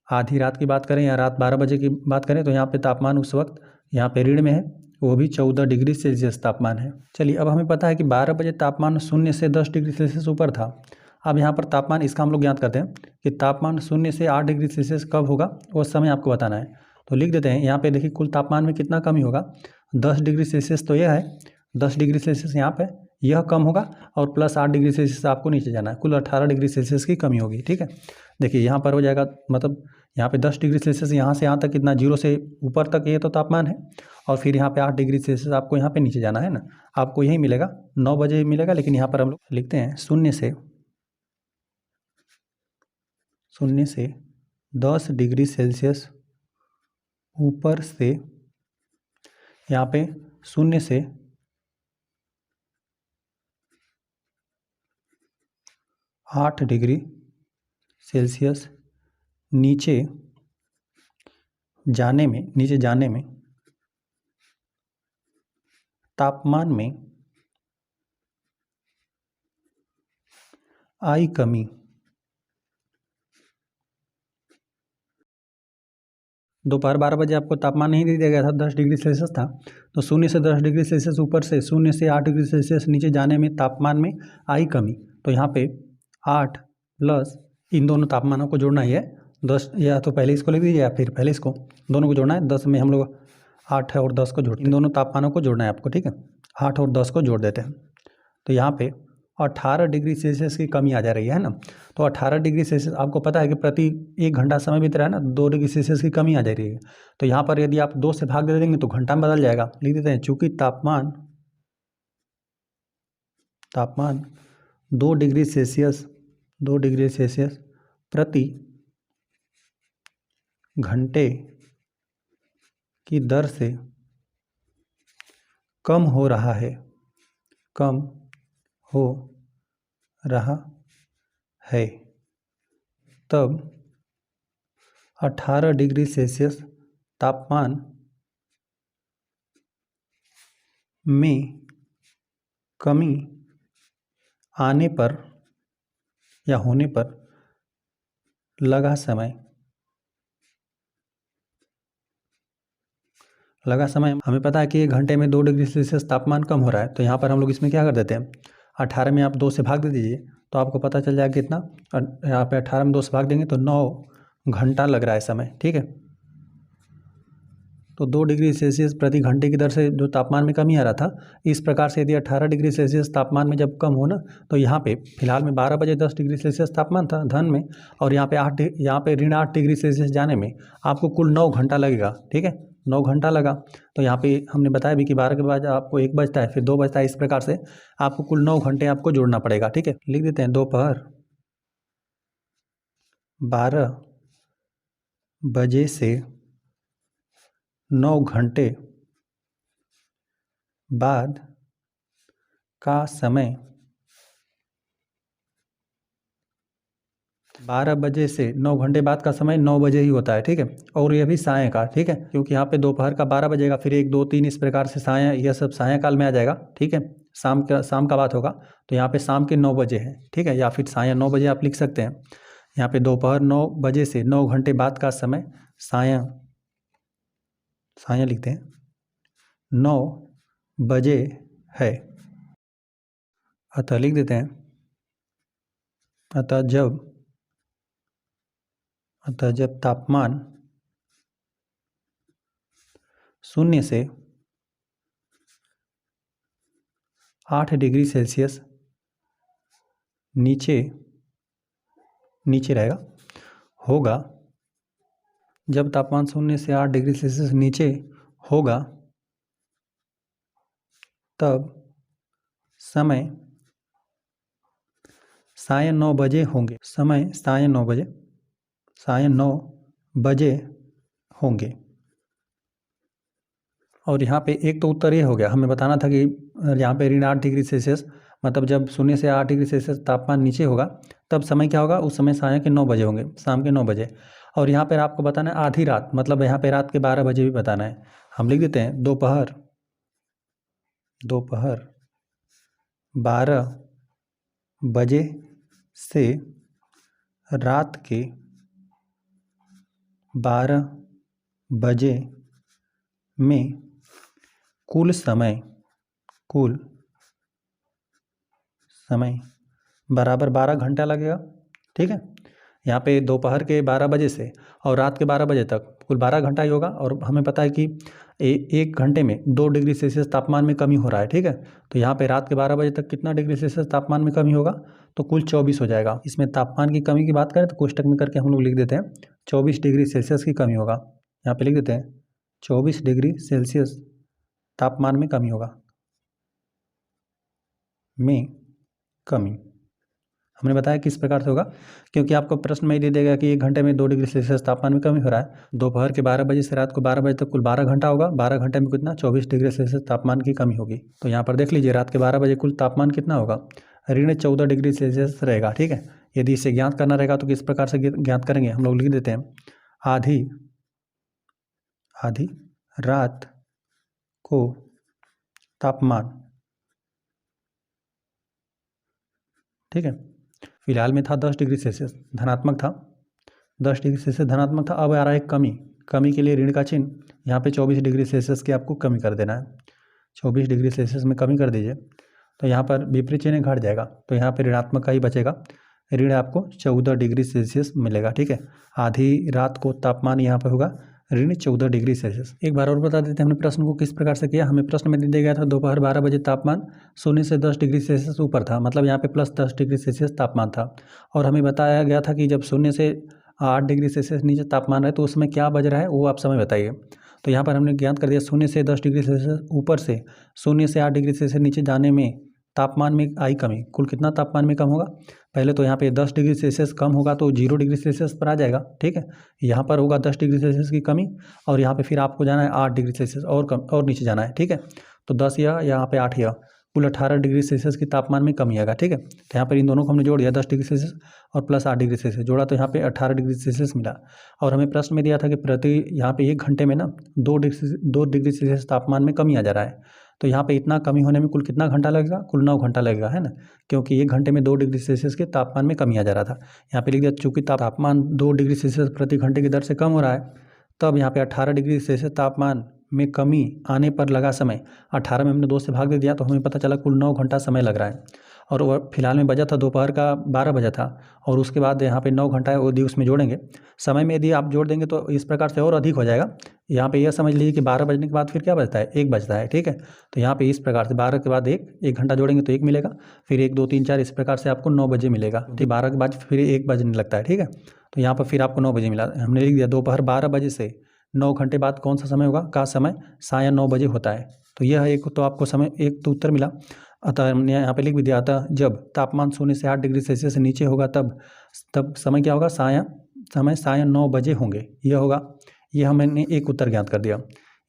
आधी रात की बात करें या रात 12 बजे की बात करें तो यहाँ पे तापमान उस वक्त यहाँ पे ऋण में है, वो भी 14 डिग्री सेल्सियस तापमान है। चलिए, अब हमें पता है कि 12 बजे तापमान 0 से 10 डिग्री सेल्सियस ऊपर था। अब यहाँ पर तापमान, इसका हम लोग ज्ञात करते हैं कि तापमान 0 से 8 डिग्री सेल्सियस कब होगा, उस समय आपको बताना है। तो लिख देते हैं, यहाँ पे देखिए कुल तापमान में कितना कमी होगा, 10 डिग्री सेल्सियस तो यह है, 10 डिग्री सेल्सियस यहाँ पे यह कम होगा, और +8 डिग्री सेल्सियस आपको नीचे जाना है, कुल 18 डिग्री सेल्सियस की कमी होगी, ठीक है। देखिए यहाँ पर हो जाएगा, मतलब यहाँ पे 10 डिग्री सेल्सियस, यहाँ से यहाँ तक कितना, 0 से ऊपर तक ये तो तापमान है, और फिर यहाँ पे 8 डिग्री सेल्सियस आपको यहाँ पे नीचे जाना है ना। आपको यही मिलेगा, 9 बजे मिलेगा, लेकिन यहाँ पर हम लोग लिखते हैं 0 से 10 डिग्री सेल्सियस ऊपर से, यहाँ पे 0 से 8 डिग्री सेल्सियस नीचे जाने में तापमान में आई कमी। दोपहर 12 बजे आपको तापमान नहीं दे दिया गया था, 10 डिग्री सेल्सियस था, तो 0 से 10 डिग्री सेल्सियस ऊपर से 0 से 8 डिग्री सेल्सियस नीचे जाने में तापमान में आई कमी। तो यहाँ पे 8 प्लस इन दोनों तापमानों को जोड़ना ही है, 10 या तो पहले इसको लिख दीजिए या फिर पहले इसको, दोनों को जोड़ना है। 10 में हम लोग 8 है और 10 को जोड़ते हैं, इन दोनों तापमानों को जोड़ना है आपको, ठीक है। 8 और 10 को जोड़ देते हैं तो यहाँ पे 18 डिग्री सेल्सियस की कमी आ जा रही है ना। तो 18 डिग्री सेल्सियस आपको पता है कि प्रति 1 घंटा समय बीत रहा है ना, 2 डिग्री सेल्सियस की कमी आ जा रही है। तो यहाँ पर यदि आप 2 से भाग दे देंगे तो घंटा में बदल जाएगा। लिख देते हैं, चूँकि तापमान 2 डिग्री सेल्सियस प्रति घंटे की दर से कम हो रहा है, तब 18 डिग्री सेल्सियस तापमान में कमी आने पर या होने पर लगा समय हमें पता है कि 1 घंटे में 2 डिग्री सेल्सियस तापमान कम हो रहा है। तो यहाँ पर हम लोग इसमें क्या कर देते हैं, 18 में आप 2 से भाग दे दीजिए तो आपको पता चल जाएगा कितना। यहाँ पे 18 में 2 से भाग देंगे तो 9 घंटा लग रहा है समय, ठीक है। तो 2 डिग्री सेल्सियस प्रति घंटे की दर से जो तापमान में कमी आ रहा था, इस प्रकार से यदि 18 डिग्री सेल्सियस तापमान में जब कम हो ना, तो यहाँ पे फिलहाल में 12 बजे 10 डिग्री सेल्सियस तापमान था धन में, और यहाँ पे ऋण 8 डिग्री सेल्सियस जाने में आपको कुल 9 घंटा लगेगा, ठीक है। 9 घंटा लगा। तो यहाँ पे हमने बताया भी कि 12 के बाद आपको 1 बजता है, फिर 2 बजता है, इस प्रकार से आपको कुल 9 घंटे आपको जोड़ना पड़ेगा, ठीक है। लिख देते हैं, दोपहर 12 बजे से 9 घंटे बाद का समय 12 बजे से 9 घंटे बाद का समय 9 बजे ही होता है, ठीक है। और यह भी सायं का, ठीक है, क्योंकि यहाँ पे दोपहर का 12 बजेगा, फिर 1, 2, 3 इस प्रकार से सायं, यह सब सायंकाल में आ जाएगा, ठीक है। शाम का बात होगा तो यहाँ पे शाम के 9 बजे है, ठीक है, या फिर सायं 9 बजे आप लिख सकते हैं। यहाँ पे दोपहर 9 बजे से 9 घंटे बाद का समय सायं लिखते हैं, 9 बजे है। अतः लिख देते हैं, अतः जब तापमान 0 से 8 डिग्री सेल्सियस नीचे रहेगा होगा, जब तापमान 0 से 8 डिग्री सेल्सियस नीचे होगा तब समय सायं 9 बजे होंगे, सायं 9 बजे होंगे। और यहाँ पे एक तो उत्तर ये हो गया, हमें बताना था कि यहाँ पे ऋण 8 डिग्री सेल्सियस मतलब जब 0 से 8 डिग्री सेल्सियस तापमान नीचे होगा तब समय क्या होगा, उस समय सायं के 9 बजे होंगे, शाम के 9 बजे। और यहाँ पर आपको बताना है आधी रात, मतलब यहाँ पे रात के 12 बजे भी बताना है। हम लिख देते हैं, दोपहर 12 बजे से रात के 12 बजे में कुल समय बराबर 12 घंटा लगेगा, ठीक है। यहाँ पे दोपहर के 12 बजे से और रात के 12 बजे तक कुल 12 घंटा ही होगा। और हमें पता है कि 1 घंटे में 2 डिग्री सेल्सियस तापमान में कमी हो रहा है, ठीक है। तो यहाँ पे रात के 12 बजे तक कितना डिग्री सेल्सियस तापमान में कमी होगा, तो कुल 24 हो जाएगा। इसमें तापमान की कमी की बात करें तो कोष्टक में करके हम लोग लिख देते हैं 24 डिग्री सेल्सियस की कमी होगा। यहाँ पे लिख देते हैं 24 डिग्री सेल्सियस तापमान में कमी होगा, हमने बताया किस प्रकार से होगा, क्योंकि आपको प्रश्न में ही दे देगा कि 1 घंटे में 2 डिग्री सेल्सियस तापमान में कमी हो रहा है। दोपहर के 12 बजे से रात को 12 बजे तक कुल 12 घंटा होगा, 12 घंटे में कितना, 24 डिग्री सेल्सियस तापमान की कमी होगी। तो यहाँ पर देख लीजिए, रात के 12 बजे कुल तापमान कितना होगा, ऋण 14 डिग्री सेल्सियस रहेगा, ठीक है। यदि इसे ज्ञात करना रहेगा तो किस प्रकार से ज्ञात करेंगे, हम लोग लिख देते हैं आधी रात को तापमान, ठीक है, फिलहाल में था 10 डिग्री सेल्सियस धनात्मक था, 10 डिग्री सेल्सियस धनात्मक था। अब आ रहा है कमी के लिए ऋण का चिन्ह, यहाँ पे 24 डिग्री सेल्सियस की आपको कमी कर देना है, 24 डिग्री सेल्सियस में कमी कर दीजिए तो यहाँ पर विपरीत चिन्ह घट जाएगा, तो यहाँ पर ऋणात्मक का ही बचेगा, ऋण आपको 14 डिग्री सेल्सियस मिलेगा, ठीक है। आधी रात को तापमान यहाँ पर होगा ऋण 14 डिग्री सेल्सियस। एक बार और बता देते हैं हमने प्रश्न को किस प्रकार से किया। हमें प्रश्न में दिया गया था दोपहर 12 बजे तापमान 0 से 10 डिग्री सेल्सियस ऊपर था, मतलब यहाँ पे प्लस 10 डिग्री सेल्सियस तापमान था, और हमें बताया गया था कि जब 0 से 8 डिग्री सेल्सियस नीचे तापमान है तो उसमें क्या बज रहा है वो आप समय बताइए। तो यहाँ पर हमने ज्ञात कर दिया 0 से 10 डिग्री सेल्सियस ऊपर से 0 से 8 डिग्री सेल्सियस नीचे जाने में तापमान में आई कमी, कुल कितना तापमान में कम होगा। पहले तो यहाँ पे 10 डिग्री सेल्सियस कम होगा तो 0 डिग्री सेल्सियस पर आ जाएगा, ठीक है। यहाँ पर होगा 10 डिग्री सेल्सियस की कमी, और यहाँ पे फिर आपको जाना है 8 डिग्री सेल्सियस और कम और नीचे जाना है, ठीक है। तो 10 या यहाँ पे 8 या कुल 18 डिग्री सेल्सियस की तापमान में कमी आएगा, ठीक है। तो यहाँ पर इन दोनों को हमने जोड़ दिया, 10 डिग्री सेल्सियस और प्लस 8 डिग्री सेल्सियस जोड़ा तो यहाँ पे 18 डिग्री सेल्सियस मिला। और हमें प्रश्न में दिया था कि यहाँ पे 1 घंटे में ना 2 डिग्री सेल्सियस तापमान में कमी आ जा रहा है, तो यहाँ पे इतना कमी होने में कुल कितना घंटा लगेगा, कुल 9 घंटा लगेगा, है ना, क्योंकि 1 घंटे में 2 डिग्री सेल्सियस के तापमान में कमी आ जा रहा था। यहाँ पे लिख दिया चूँकि तापमान 2 डिग्री सेल्सियस प्रति घंटे की दर से कम हो रहा है, तब यहाँ पे 18 डिग्री सेल्सियस तापमान में कमी आने पर लगा समय, 18 में हमने 2 से भाग दे दिया तो हमें पता चला कुल 9 घंटा समय लग रहा है। और वह फिलहाल में बजा था दोपहर का 12 बजा था, और उसके बाद यहाँ पे 9 घंटा है वो यदि उसमें जोड़ेंगे समय में, यदि आप जोड़ देंगे तो इस प्रकार से और अधिक हो जाएगा। यहाँ पे यह समझ लीजिए कि 12 बजने के बाद फिर क्या बजता है, 1 बजता है, ठीक है। तो यहाँ पे इस प्रकार से 12 के बाद 1 घंटा जोड़ेंगे तो 1 मिलेगा, फिर 1 2 3 4 इस प्रकार से आपको 9 बजे मिलेगा, ठीक। 12 के बाद फिर 1 बजने लगता है, ठीक है। तो यहाँ पर फिर आपको 9 बजे मिला, हमने लिख दिया दोपहर 12 बजे से 9 घंटे बाद कौन सा समय होगा, का समय साया 9 बजे होता है। तो यह एक तो आपको समय एक तो उत्तर मिला। अतः हमने यहाँ पे लिख भी दिया, अतः जब तापमान 0 से 8 डिग्री सेल्सियस से नीचे होगा तब समय क्या होगा, साया 9 बजे होंगे, यह होगा। यह हमने एक उत्तर ज्ञात कर दिया।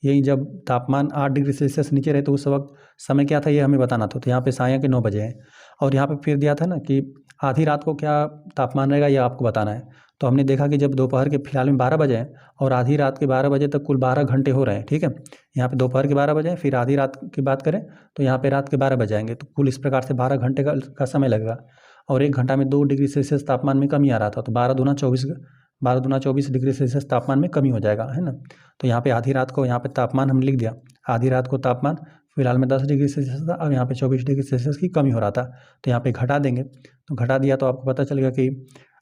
यही जब तापमान 8 डिग्री सेल्सियस नीचे रहे तो उस वक्त समय क्या था ये हमें बताना था, तो यहाँ पे साया के 9 बजे हैं। और यहाँ पे फिर दिया था ना कि आधी रात को क्या तापमान रहेगा यह आपको बताना है। तो हमने देखा कि जब दोपहर के फिलहाल में 12 बजे हैं और आधी रात के 12 बजे तक कुल 12 घंटे हो रहे हैं, ठीक है। यहाँ पे दोपहर के 12 बजे हैं, फिर आधी रात की बात करें तो यहाँ पे रात के 12 बज आएंगे, तो कुल इस प्रकार से 12 घंटे का समय लगेगा। और 1 घंटा में 2 डिग्री सेल्सियस तापमान में कमी आ रहा था, तो 12 दूना 24 डिग्री सेल्सियस तापमान में कमी हो जाएगा, है ना। तो यहाँ पे आधी रात को यहाँ पे तापमान हम लिख दिया, आधी रात को तापमान फिलहाल में 10 डिग्री सेल्सियस था, अब यहाँ पे 24 डिग्री सेल्सियस की कमी हो रहा था, तो यहाँ पे घटा देंगे, तो घटा दिया तो आपको पता चलेगा कि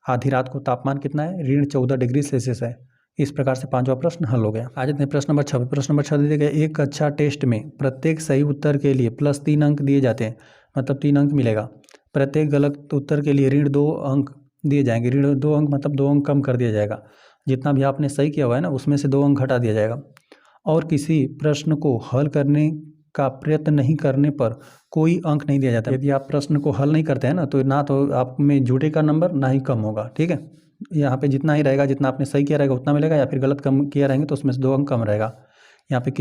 आधी रात को तापमान कितना है, ऋण 14 डिग्री सेल्सियस है। इस प्रकार से 5वां प्रश्न हल हो गया। आ जाते हैं प्रश्न नंबर 6। प्रश्न नंबर 6 दिया गया, एक अच्छा टेस्ट में प्रत्येक सही उत्तर के लिए प्लस 3 अंक दिए जाते हैं, मतलब 3 अंक मिलेगा। प्रत्येक गलत उत्तर के लिए ऋण 2 अंक दिए जाएंगे, ऋण 2 अंक मतलब 2 अंक कम कर दिया जाएगा। जितना भी आपने सही किया हुआ है ना उसमें से 2 अंक घटा दिया जाएगा। और किसी प्रश्न को हल करने का प्रयत्न नहीं करने पर कोई अंक नहीं दिया जाता। यदि आप प्रश्न को हल नहीं करते हैं ना तो आप में जुड़ेगा नंबर ना ही कम होगा, ठीक है। यहाँ पे जितना ही रहेगा, जितना आपने सही किया रहेगा उतना मिलेगा, या फिर गलत कम किया रहेंगे तो उसमें से 2 अंक कम रहेगा। यहाँ पे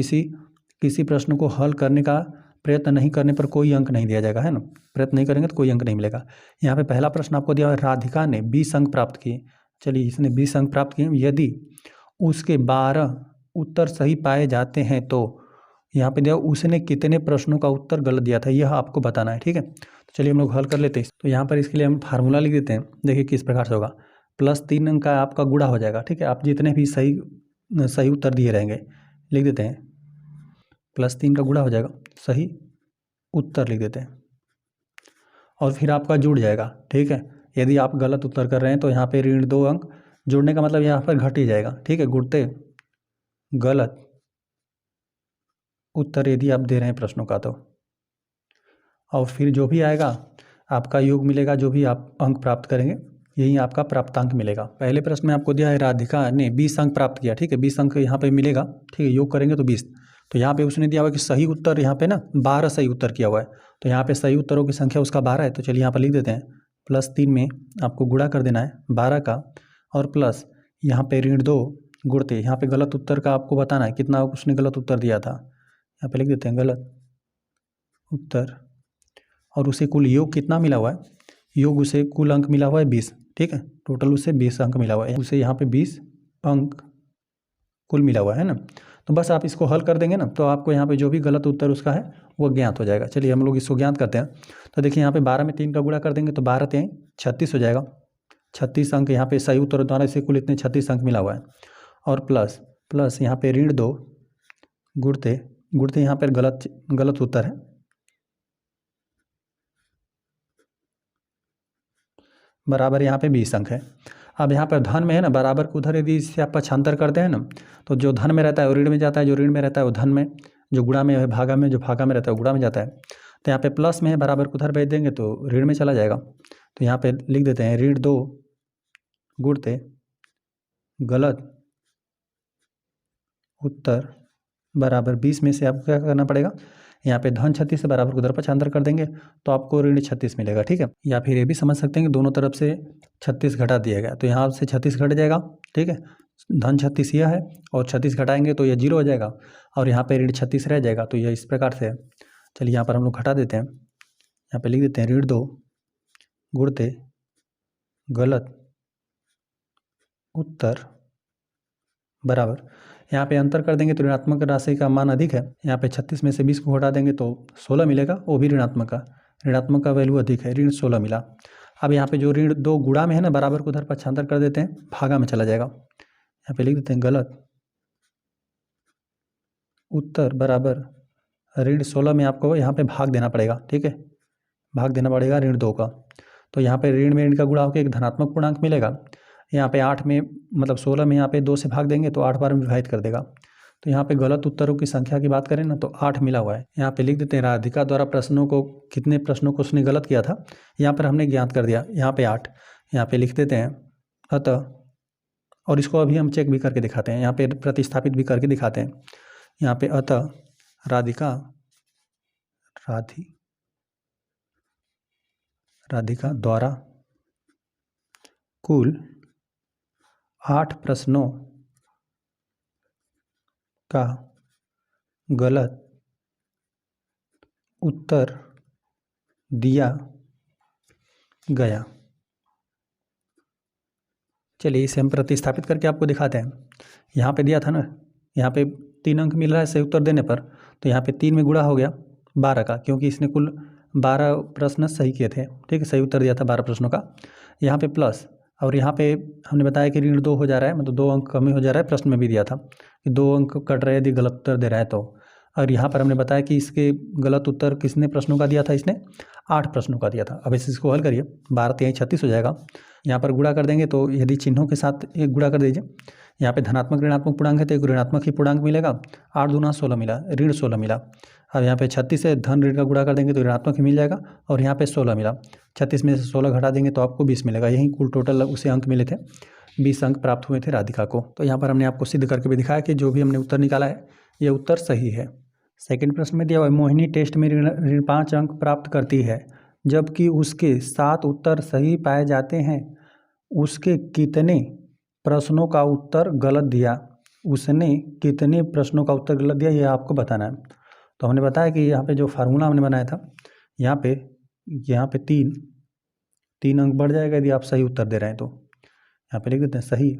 किसी प्रश्न को हल करने का प्रयत्न नहीं करने पर कोई अंक नहीं दिया जाएगा, है ना। प्रयत्न नहीं करेंगे तो कोई अंक नहीं मिलेगा। यहाँ पे पहला प्रश्न आपको दिया, राधिका ने 20 अंक प्राप्त किए। चलिए, इसने 20 अंक प्राप्त किए, यदि उसके 12 उत्तर सही पाए जाते हैं तो यहाँ पे दिया उसने कितने प्रश्नों का उत्तर गलत दिया था, यह आपको बताना है, ठीक है। तो चलिए हम लोग हल कर लेते हैं। तो यहाँ पर इसके लिए हम फार्मूला लिख देते हैं, देखिए किस प्रकार से होगा। प्लस 3 अंक का आपका गुणा हो जाएगा, ठीक है। आप जितने भी सही उत्तर दिए रहेंगे लिख देते हैं, प्लस 3 का गुणा हो जाएगा, सही उत्तर लिख देते हैं, और फिर आपका जुड़ जाएगा, ठीक है। यदि आप गलत उत्तर कर रहे हैं तो यहाँ पे ऋण 2 अंक जुड़ने का मतलब यहाँ पर घट ही जाएगा, ठीक है। गुणते गलत उत्तर यदि आप दे रहे हैं प्रश्नों का तो, और फिर जो भी आएगा आपका योग मिलेगा, जो भी आप अंक प्राप्त करेंगे यही आपका प्राप्तांक मिलेगा। पहले प्रश्न में आपको दिया है राधिका ने 20 अंक प्राप्त किया, ठीक है। 20 अंक यहाँ पे मिलेगा, ठीक है। योग करेंगे तो 20, तो यहाँ पे उसने दिया हुआ कि सही उत्तर यहाँ पे ना 12 सही उत्तर किया हुआ है, तो यहाँ पे सही उत्तरों की संख्या उसका 12 है। तो चलिए यहाँ पर लिख देते हैं, प्लस 3 में आपको गुणा कर देना है 12 का, और प्लस यहाँ पे ऋण 2 गुणते यहाँ पे गलत उत्तर का आपको बताना है कितना उसने गलत उत्तर दिया था। यहाँ पे लिख देते हैं गलत उत्तर, और उसे कुल योग कितना मिला हुआ है, योग उसे कुल अंक मिला हुआ है 20, ठीक है, टोटल उसे 20 अंक मिला हुआ है, उसे यहाँ पे 20 अंक कुल मिला हुआ है ना। तो बस आप इसको हल कर देंगे ना तो आपको यहाँ पे जो भी गलत उत्तर उसका है वो ज्ञात हो जाएगा। चलिए हम लोग इसको ज्ञात करते हैं। तो देखिए यहाँ पे 12 में 3 का गुणा कर देंगे तो 12 3 36 हो जाएगा। 36 अंक यहाँ पे सही उत्तर द्वारा इसे कुल इतने 36 अंक मिला हुआ है। और प्लस प्लस यहाँ पे ऋण 2 गुणते गुणते यहाँ पर गलत उत्तर है, बराबर यहाँ पे 20 अंक है। अब यहाँ पर धन में है ना, बराबर को उधर यदि इससे आप पक्षांतर करते हैं ना तो जो धन में रहता है वो ऋण में जाता है, जो ऋण में रहता है वो धन में, जो गुणा में है भागा में, जो भागा में रहता है वो गुणा में जाता है। तो यहाँ पे प्लस में है, बराबर को उधर भेज देंगे तो ऋण में चला जाएगा। तो यहाँ पे लिख देते हैं ऋण 2 गुणते गलत उत्तर बराबर 20 में से आपको क्या करना पड़ेगा, यहाँ पे धन 36 से बराबर को उधर पक्षांतर कर देंगे तो आपको ऋण 36 मिलेगा, ठीक है। या फिर ये भी समझ सकते हैं कि दोनों तरफ से 36 घटा दिया गया तो यहाँ से 36 घट जाएगा, ठीक है। धन 36 यह है और 36 घटाएंगे तो यह 0 हो जाएगा और यहाँ पे ऋण 36 रह जाएगा। तो यह इस प्रकार से है। चलिए यहाँ पर हम लोग घटा देते हैं, यहाँ पे लिख देते हैं ऋण 2 गुणते गलत उत्तर बराबर, यहाँ पे अंतर कर देंगे तो ऋणात्मक राशि का मान अधिक है। यहाँ पे 36 में से 20 को घटा देंगे तो 16 मिलेगा, वो भी ऋणात्मक का वैल्यू अधिक है, ऋण 16 मिला। अब यहाँ पे जो ऋण 2 गुणा में है ना, बराबर को उधर पक्षांतर कर देते हैं, भागा में चला जाएगा। यहाँ पे लिख देते हैं गलत उत्तर बराबर ऋण 16 में आपको यहाँ पे भाग देना पड़ेगा, ठीक है, भाग देना पड़ेगा ऋण 2 का। तो यहाँ पे ऋण में ऋण का गुणा होकर एक धनात्मक पूर्णांक मिलेगा। यहाँ पे 8 में मतलब 16 में यहाँ पे 2 से भाग देंगे तो 8 बार में विभाजित कर देगा। तो यहाँ पे गलत उत्तरों की संख्या की बात करें ना तो 8 मिला हुआ है। यहाँ पे लिख देते हैं राधिका द्वारा कितने प्रश्नों को उसने गलत किया था, यहाँ पर हमने ज्ञात कर दिया, यहाँ पे 8। यहाँ पे लिख देते हैं अतः, और इसको अभी हम चेक भी करके दिखाते हैं, यहाँ पे प्रतिस्थापित भी करके दिखाते हैं। यहाँ पे अतः राधिका द्वारा कुल 8 प्रश्नों का गलत उत्तर दिया गया। चलिए इसे हम प्रतिस्थापित करके आपको दिखाते हैं। यहाँ पे दिया था ना, यहाँ पे 3 अंक मिल रहा है सही उत्तर देने पर, तो यहाँ पे 3 में गुणा हो गया 12 का, क्योंकि इसने कुल 12 प्रश्न सही किए थे, ठीक है, सही उत्तर दिया था 12 प्रश्नों का। यहाँ पे प्लस, और यहाँ पे हमने बताया कि ऋण 2 हो जा रहा है, मतलब 2 अंक कमी हो जा रहा है, प्रश्न में भी दिया था कि 2 अंक कट रहे यदि गलत उत्तर दे रहा है तो। और यहाँ पर हमने बताया कि इसके गलत उत्तर किसने प्रश्नों का दिया था, इसने 8 प्रश्नों का दिया था। अब इसको हल करिए, 12 3 36 हो जाएगा। यहाँ पर गुणा कर देंगे तो यदि चिन्हों के साथ एक गुणा कर दीजिए, यहाँ पे धनात्मक ऋणात्मक पूर्णांक है तो एक ऋणात्मक ही पूर्णांक मिलेगा, 8 दूना 16 मिला, ऋण 16 मिला। अब यहाँ पे 36 से धन ऋण का गुणा कर देंगे तो ऋणात्मक ही मिल जाएगा और यहाँ पे 16 मिला। 36 में से 16 घटा देंगे तो आपको 20 मिलेगा। यही कुल टोटल उसे अंक मिले थे, 20 अंक प्राप्त हुए थे राधिका को। तो यहाँ पर हमने आपको सिद्ध करके भी दिखाया कि जो भी हमने उत्तर निकाला है ये उत्तर सही है। सेकंड प्रश्न में दिया हुआ है मोहिनी टेस्ट में ऋण 5 अंक प्राप्त करती है जबकि उसके 7 उत्तर सही पाए जाते हैं। उसके कितने प्रश्नों का उत्तर गलत दिया, उसने कितने प्रश्नों का उत्तर गलत दिया, ये आपको बताना है। तो हमने बताया कि यहाँ पे जो फार्मूला हमने बनाया था, यहाँ पे 3 अंक बढ़ जाएगा यदि आप सही उत्तर दे रहे हैं। तो यहाँ पे लिख देते हैं सही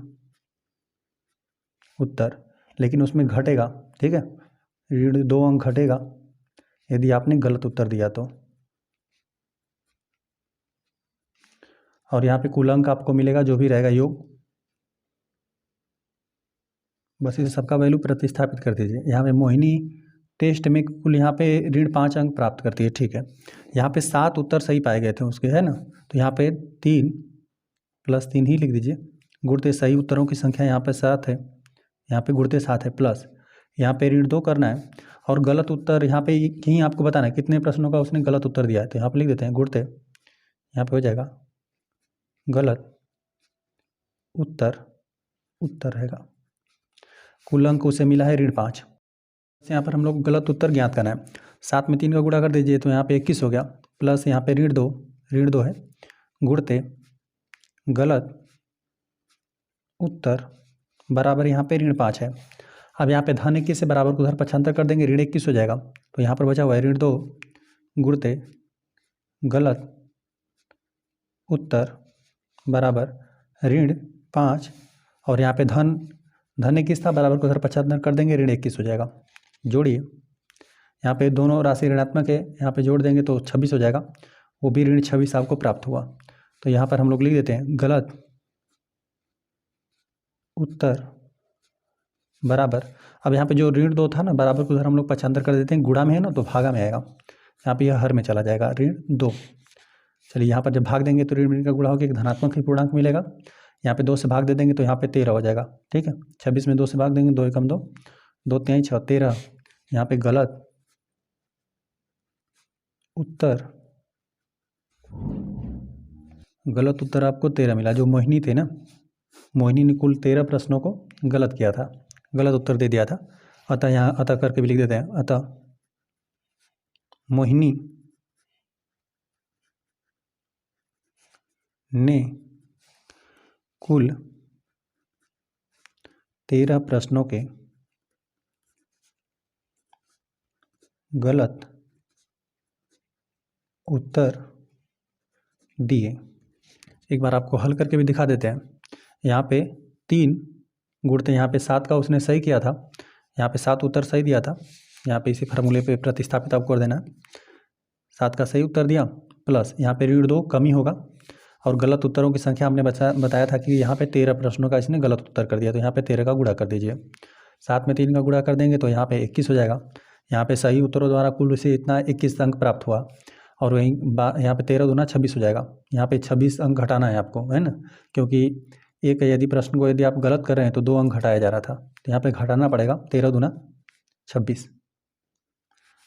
उत्तर, लेकिन उसमें घटेगा, ठीक है, ऋण 2 अंक घटेगा यदि आपने गलत उत्तर दिया तो। और यहाँ पे कुल अंक आपको मिलेगा जो भी रहेगा योग, बस इसे सबका वैल्यू प्रतिस्थापित कर दीजिए। यहाँ पे मोहिनी टेस्ट में कुल यहाँ पे ऋण 5 अंक प्राप्त करती है, ठीक है। यहाँ पे 7 उत्तर सही पाए गए थे उसके, है ना, तो यहाँ पे 3 + 3 ही लिख दीजिए। गुणते सही उत्तरों की संख्या यहाँ पे 7 है, यहाँ पे गुणते 7 है, प्लस यहाँ पे ऋण 2 करना है और गलत उत्तर यहाँ पे यहीं आपको बताना है कितने प्रश्नों का उसने गलत उत्तर दिया है। तो यहाँ पे लिख देते हैं गुणते, यहाँ पे हो जाएगा गलत उत्तर रहेगा। कुल अंक उसे मिला है ऋण 5। यहाँ पर हम लोग गलत उत्तर ज्ञात करना है। 7 में 3 का गुणा कर दीजिए तो यहाँ पे 21 हो गया, प्लस यहाँ पे ऋण 2 है, गुणते गलत उत्तर बराबर यहाँ पे ऋण 5 है। अब यहाँ पे धन 21 से बराबर को उधर पक्षांतर कर देंगे, ऋण 21 हो जाएगा। तो यहाँ पर बचा हुआ है ऋण 2 गुणते गलत उत्तर बराबर ऋण 5 और यहाँ पे धन 21 था, बराबर को उधर 75 कर देंगे, ऋण 21 हो जाएगा। जोड़िए, यहाँ पे दोनों राशि ऋणात्मक है, यहाँ पे जोड़ देंगे तो 26 हो जाएगा, वो भी ऋण 26 आपको प्राप्त हुआ। तो यहाँ पर हम लोग लिख देते हैं गलत उत्तर बराबर, अब यहाँ पे जो ऋण 2 था ना, बराबर को उधर हम लोग 75 कर देते हैं, गुणा में है ना तो भागा में आएगा, यहाँ पे यह हर में चला जाएगा, ऋण 2। चलिए यहाँ पर जब भाग देंगे तो ऋण का गुणा होकर एक धनात्मक ही पूर्णांक मिलेगा, यहाँ पे 2 से भाग दे देंगे तो यहाँ पे 13 हो जाएगा। ठीक है, 26 में 2 से भाग देंगे, 2 एकम 2, 2 तिहाई 6, 13। यहाँ पे गलत उत्तर आपको 13 मिला। जो मोहिनी थे ना, मोहिनी ने कुल 13 प्रश्नों को गलत किया था, गलत उत्तर दे दिया था। अतः यहाँ अतः करके भी लिख देते हैं, अतः मोहिनी ने कुल 13 प्रश्नों के गलत उत्तर दिए। एक बार आपको हल करके भी दिखा देते हैं। यहाँ पे 3 गुणते यहाँ पे 7 का उसने सही किया था, यहाँ पे 7 उत्तर सही दिया था, यहाँ पे इसी फार्मूले पे प्रतिस्थापित आपको कर देना है। 7 का सही उत्तर दिया प्लस यहाँ पे ऋण 2 कमी होगा, और गलत उत्तरों की संख्या हमने बताया था कि यहाँ पे 13 प्रश्नों का इसने गलत उत्तर कर दिया, तो यहाँ पे 13 का गुणा कर दीजिए। 7 में 3 का गुणा कर देंगे तो यहाँ पे 21 हो जाएगा। यहाँ पे सही उत्तरों द्वारा कुल से इतना 21 अंक प्राप्त हुआ, और वहीं यहाँ पे 13 दूना 26 हो जाएगा। यहाँ पे 26 अंक घटाना है आपको, है ना, क्योंकि एक यदि प्रश्न को यदि आप गलत कर रहे हैं तो 2 अंक घटाया जा रहा था, तो यहाँ पे घटाना पड़ेगा 13 दूना 26,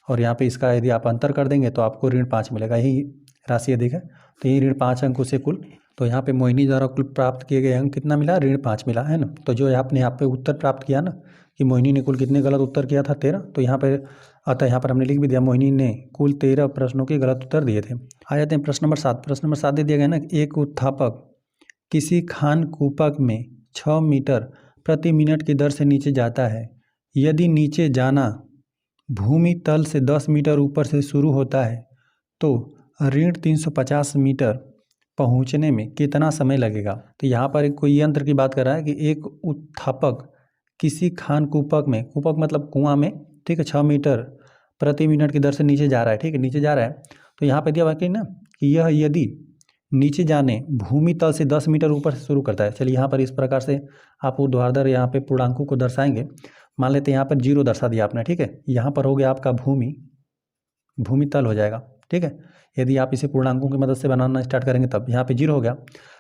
और यहाँ पे इसका यदि आप अंतर कर देंगे तो आपको ऋण 5 मिलेगा। यही राशि अधिक है, तो यही ऋण 5 अंक से कुल, तो यहाँ पे मोहिनी द्वारा कुल प्राप्त किए गए अंक कितना मिला, ऋण 5 मिला, है ना। तो जो आपने यहाँ पे उत्तर प्राप्त किया ना कि मोहिनी ने कुल कितने गलत उत्तर किया था, 13, तो यहाँ पे अतः यहाँ पर हमने लिख भी दिया मोहिनी ने कुल 13 प्रश्नों के गलत उत्तर दिए थे। आ जाते हैं प्रश्न नंबर 7। प्रश्न नंबर 7 दे दिया गया ना, एक उत्थापक किसी खान कूपक में 6 मीटर प्रति मिनट की दर से नीचे जाता है, यदि नीचे जाना भूमि तल से 10 मीटर ऊपर से शुरू होता है तो ऋण 350 मीटर पहुंचने में कितना समय लगेगा। तो यहाँ पर एक कोई यंत्र की बात कर रहा है कि एक उत्थापक किसी खान कूपक में, कूपक मतलब कुआं में, ठीक है, 6 मीटर प्रति मिनट की दर से नीचे जा रहा है, ठीक है, नीचे जा रहा है। तो यहाँ पे दिया हुआ है ना कि यह यदि नीचे जाने भूमि तल से 10 मीटर ऊपर से शुरू करता है। चलिए यहाँ पर इस प्रकार से आप ऊर्ध्वाधर यहाँ पे पूर्णांकों को दर्शाएंगे। मान लेते हैं यहाँ पर 0 दर्शा दिया आपने, ठीक है, यहाँ पर हो गया आपका भूमि तल हो जाएगा, ठीक है। यदि आप इसे पूर्णांकों की मदद से बनाना स्टार्ट करेंगे तब यहाँ पे 0 हो गया।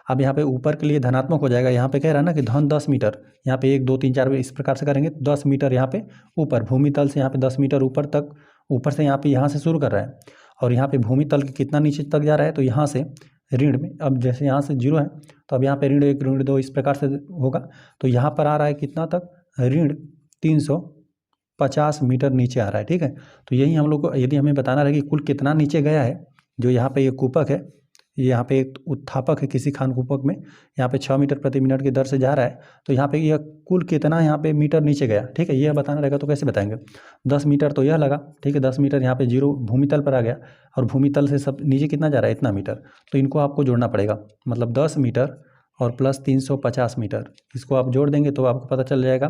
अब यहाँ पे ऊपर के लिए धनात्मक हो जाएगा, यहाँ पे कह रहा है ना कि धन 10 मीटर, यहाँ पे 1 2 3 4 इस प्रकार से करेंगे, 10 मीटर यहाँ पे ऊपर भूमि तल से, यहाँ पे 10 मीटर ऊपर तक, ऊपर से यहाँ से शुरू कर रहा है, और यहाँ पे भूमि तल के कितना नीचे तक जा रहा है, तो यहाँ से ऋण में, अब जैसे यहाँ से 0 है तो अब यहाँ पे ऋण 1 ऋण 2 इस प्रकार से होगा, तो यहाँ पर आ रहा है कितना तक, ऋण 350 मीटर नीचे आ रहा है, ठीक है। तो यही हम लोग को यदि हमें बताना रहे कि कुल कितना नीचे गया है, जो यहाँ पे ये कूपक है, यहाँ पे एक उत्थापक है किसी खान कूपक में, यहाँ पे 6 मीटर प्रति मिनट की दर से जा रहा है, तो यहाँ पे यह कुल कितना यहाँ पे मीटर नीचे गया, ठीक है, यह बताना रहेगा। तो कैसे बताएंगे, 10 मीटर तो यह लगा, ठीक है, 10 मीटर यहाँ पे 0 भूमि तल पर आ गया, और भूमि तल से सब नीचे कितना जा रहा है, इतना मीटर, तो इनको आपको जोड़ना पड़ेगा, मतलब 10 मीटर और प्लस 350 मीटर, इसको आप जोड़ देंगे तो आपको पता चल जाएगा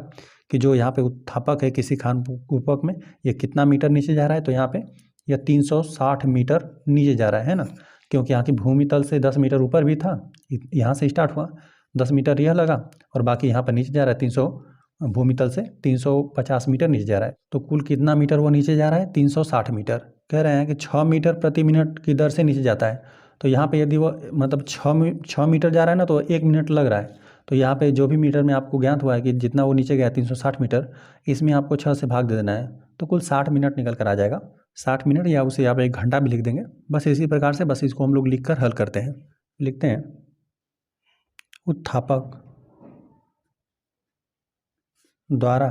कि जो यहाँ पे उत्थापक है किसी खान कूपक में, ये कितना मीटर नीचे जा रहा है। तो यहाँ पे यह 360 मीटर नीचे जा रहा है ना, क्योंकि यहाँ की भूमि तल से 10 मीटर ऊपर भी था, यहाँ से स्टार्ट हुआ, 10 मीटर यह लगा, और बाकी यहाँ पर नीचे जा रहा है 300, भूमि तल से 350 मीटर नीचे जा रहा है। तो कुल कितना मीटर वो नीचे जा रहा है, 360 मीटर। कह रहे हैं कि 6 मीटर प्रति मिनट की दर से नीचे जाता है, तो यहाँ पे यदि वो मतलब 6 मीटर जा रहा है ना, तो 1 मिनट लग रहा है। तो यहाँ पे जो भी मीटर में आपको ज्ञात हुआ है कि जितना वो नीचे गया 360 मीटर, इसमें आपको 6 से भाग दे देना है, तो कुल 60 मिनट निकल कर आ जाएगा। 60 मिनट, या उसे आप 1 घंटा भी लिख देंगे, बस इसी प्रकार से बस इसको हम लोग लिख कर हल करते हैं। लिखते हैं उत्थापक द्वारा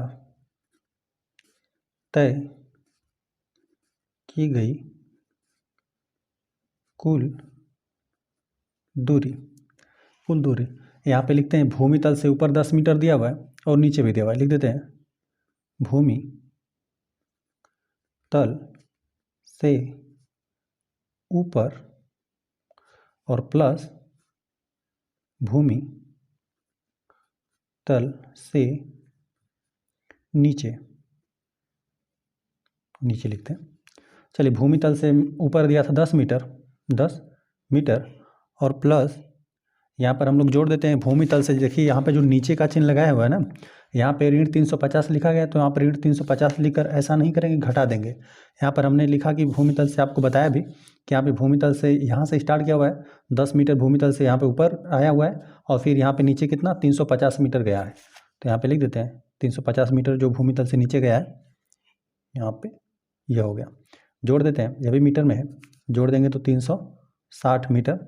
तय की गई कुल दूरी, यहाँ पे लिखते हैं भूमि तल से ऊपर 10 मीटर दिया हुआ है और नीचे भी दिया हुआ है, लिख देते हैं भूमि तल से ऊपर और प्लस भूमि तल से नीचे लिखते हैं। चलिए, भूमि तल से ऊपर दिया था 10 मीटर और प्लस यहाँ पर हम लोग जोड़ देते हैं भूमि तल से। देखिए यहाँ पे जो नीचे का चिन्ह लगाया हुआ है ना, यहाँ पे ऋण 350 लिखा गया, तो यहाँ पर ऋण 350 लिखकर ऐसा नहीं करेंगे, घटा देंगे। यहाँ पर हमने लिखा कि भूमि तल से, आपको बताया भी कि यहाँ पे भूमि तल से यहाँ से स्टार्ट किया हुआ है, 10 मीटर भूमि तल से यहाँ पे ऊपर आया हुआ है, और फिर यहाँ पे नीचे कितना 350 मीटर गया है। तो यहाँ पे लिख देते हैं 350 मीटर जो भूमि तल से नीचे गया है, यहाँ पे यह हो गया। जोड़ देते हैं, यह भी मीटर में है, जोड़ देंगे तो 360 मीटर।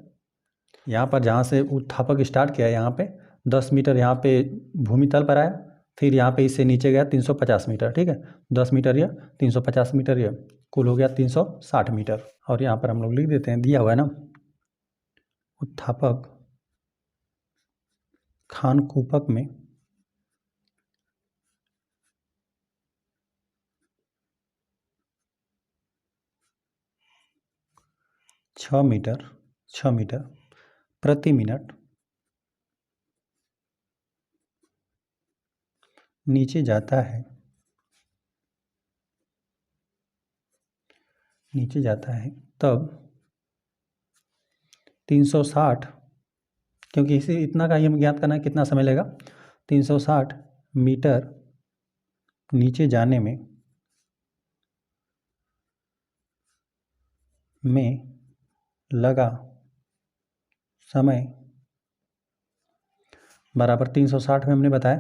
यहाँ पर जहाँ से उत्थापक स्टार्ट किया है, यहाँ पे 10 मीटर यहाँ पे भूमि तल पर आया, फिर यहाँ पे इससे नीचे गया 350 मीटर। ठीक है, 10 मीटर या 350 मीटर, या कुल हो गया 360 मीटर। और यहाँ पर हम लोग लिख देते हैं, दिया हुआ है ना, उत्थापक खानकुपक में छः मीटर प्रति मिनट नीचे जाता है, तब 360, क्योंकि इसे इतना का ही हमें ज्ञात करना है कितना समय लगेगा, 360 मीटर नीचे जाने में लगा समय बराबर 360 में हमने बताया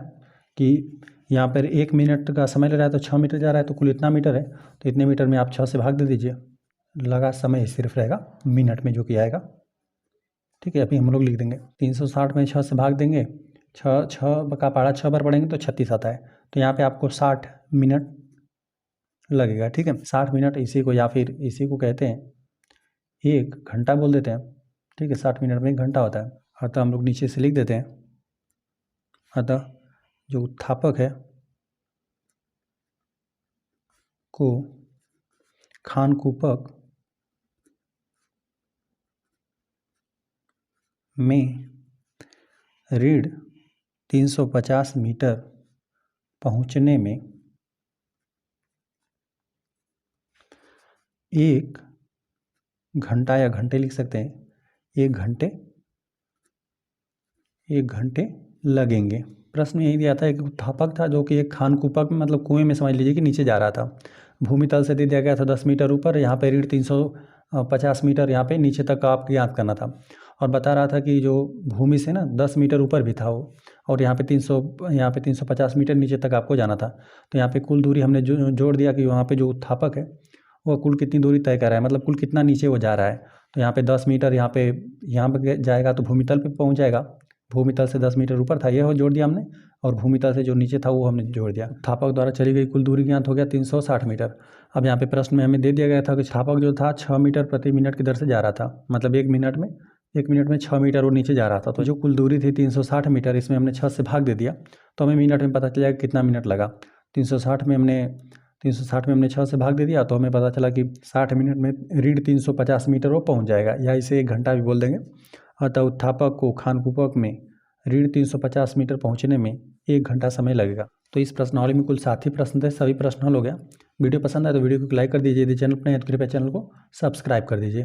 कि यहाँ पर 1 मिनट का समय ले रहा है, तो 6 मीटर जा रहा है, तो कुल इतना मीटर है, तो इतने मीटर में आप 6 से भाग दे दीजिए, लगा समय सिर्फ रहेगा मिनट में जो कि आएगा। ठीक है, अभी हम लोग लिख देंगे 360 में 6 से भाग देंगे, 6 का पहाड़ा 6 बार पढ़ेंगे तो 36 आता है, तो यहाँ पे आपको 60 मिनट लगेगा। ठीक है, 60 मिनट, इसी को या फिर इसी को कहते हैं 1 घंटा बोल देते हैं। ठीक है, 60 मिनट में 1 घंटा होता है। अतः हम लोग नीचे से लिख देते हैं, अतः जो उत्थापक है को खानकुपक में ऋण 350 मीटर पहुंचने में 1 घंटा, या घंटे लिख सकते हैं, 1 घंटे लगेंगे। प्रश्न यही दिया था, एक उत्थापक था जो कि एक खानकुपक में, मतलब कुएं में समझ लीजिए कि नीचे जा रहा था। भूमि तल से दे दिया गया था 10 मीटर ऊपर, यहाँ पे ऋण 350 मीटर यहाँ पे नीचे तक का आपको याद करना था, और बता रहा था कि जो भूमि से ना 10 मीटर ऊपर भी था वो, और यहाँ पे 350 मीटर नीचे तक आपको जाना था। तो यहाँ पे कुल दूरी हमने जोड़ दिया कि वहाँ पे जो उत्थापक है वो कुल कितनी दूरी तय कर रहा है, मतलब कुल कितना नीचे वो जा रहा है। तो यहाँ पे 10 मीटर यहाँ पे जाएगा तो भूमि तल पे पहुँच जाएगा, भूमि तल से 10 मीटर ऊपर था, यह जोड़ दिया हमने, और भूमि तल से जो नीचे था वो हमने जोड़ दिया। उत्थापक द्वारा चली गई कुल दूरी ज्ञात हो गया 360 मीटर। अब यहाँ पे प्रश्न में हमें दे दिया गया था कि उत्थापक जो था 6 मीटर प्रति मिनट की दर से जा रहा था, मतलब 1 मिनट में 6 मीटर वो नीचे जा रहा था। तो जो कुल दूरी थी 360 मीटर, इसमें हमने 6 से भाग दे दिया, तो हमें मिनट में पता चल जाएगा कितना मिनट लगा। 360 में हमने 6 से भाग दे दिया, तो हमें पता चला कि 60 मिनट में ऋण 350 मीटर वो पहुँच जाएगा, या इसे 1 घंटा भी बोल देंगे। अतः उत्थापक को खानकुपक में ऋण 350 मीटर पहुंचने में 1 घंटा समय लगेगा। तो इस प्रश्नावली में कुल 7 ही प्रश्न थे, सभी प्रश्न हल हो गया। वीडियो पसंद आए तो वीडियो को लाइक कर दीजिए, यदि चैनल पर नए हैं तो कृपया चैनल को सब्सक्राइब कर दीजिए।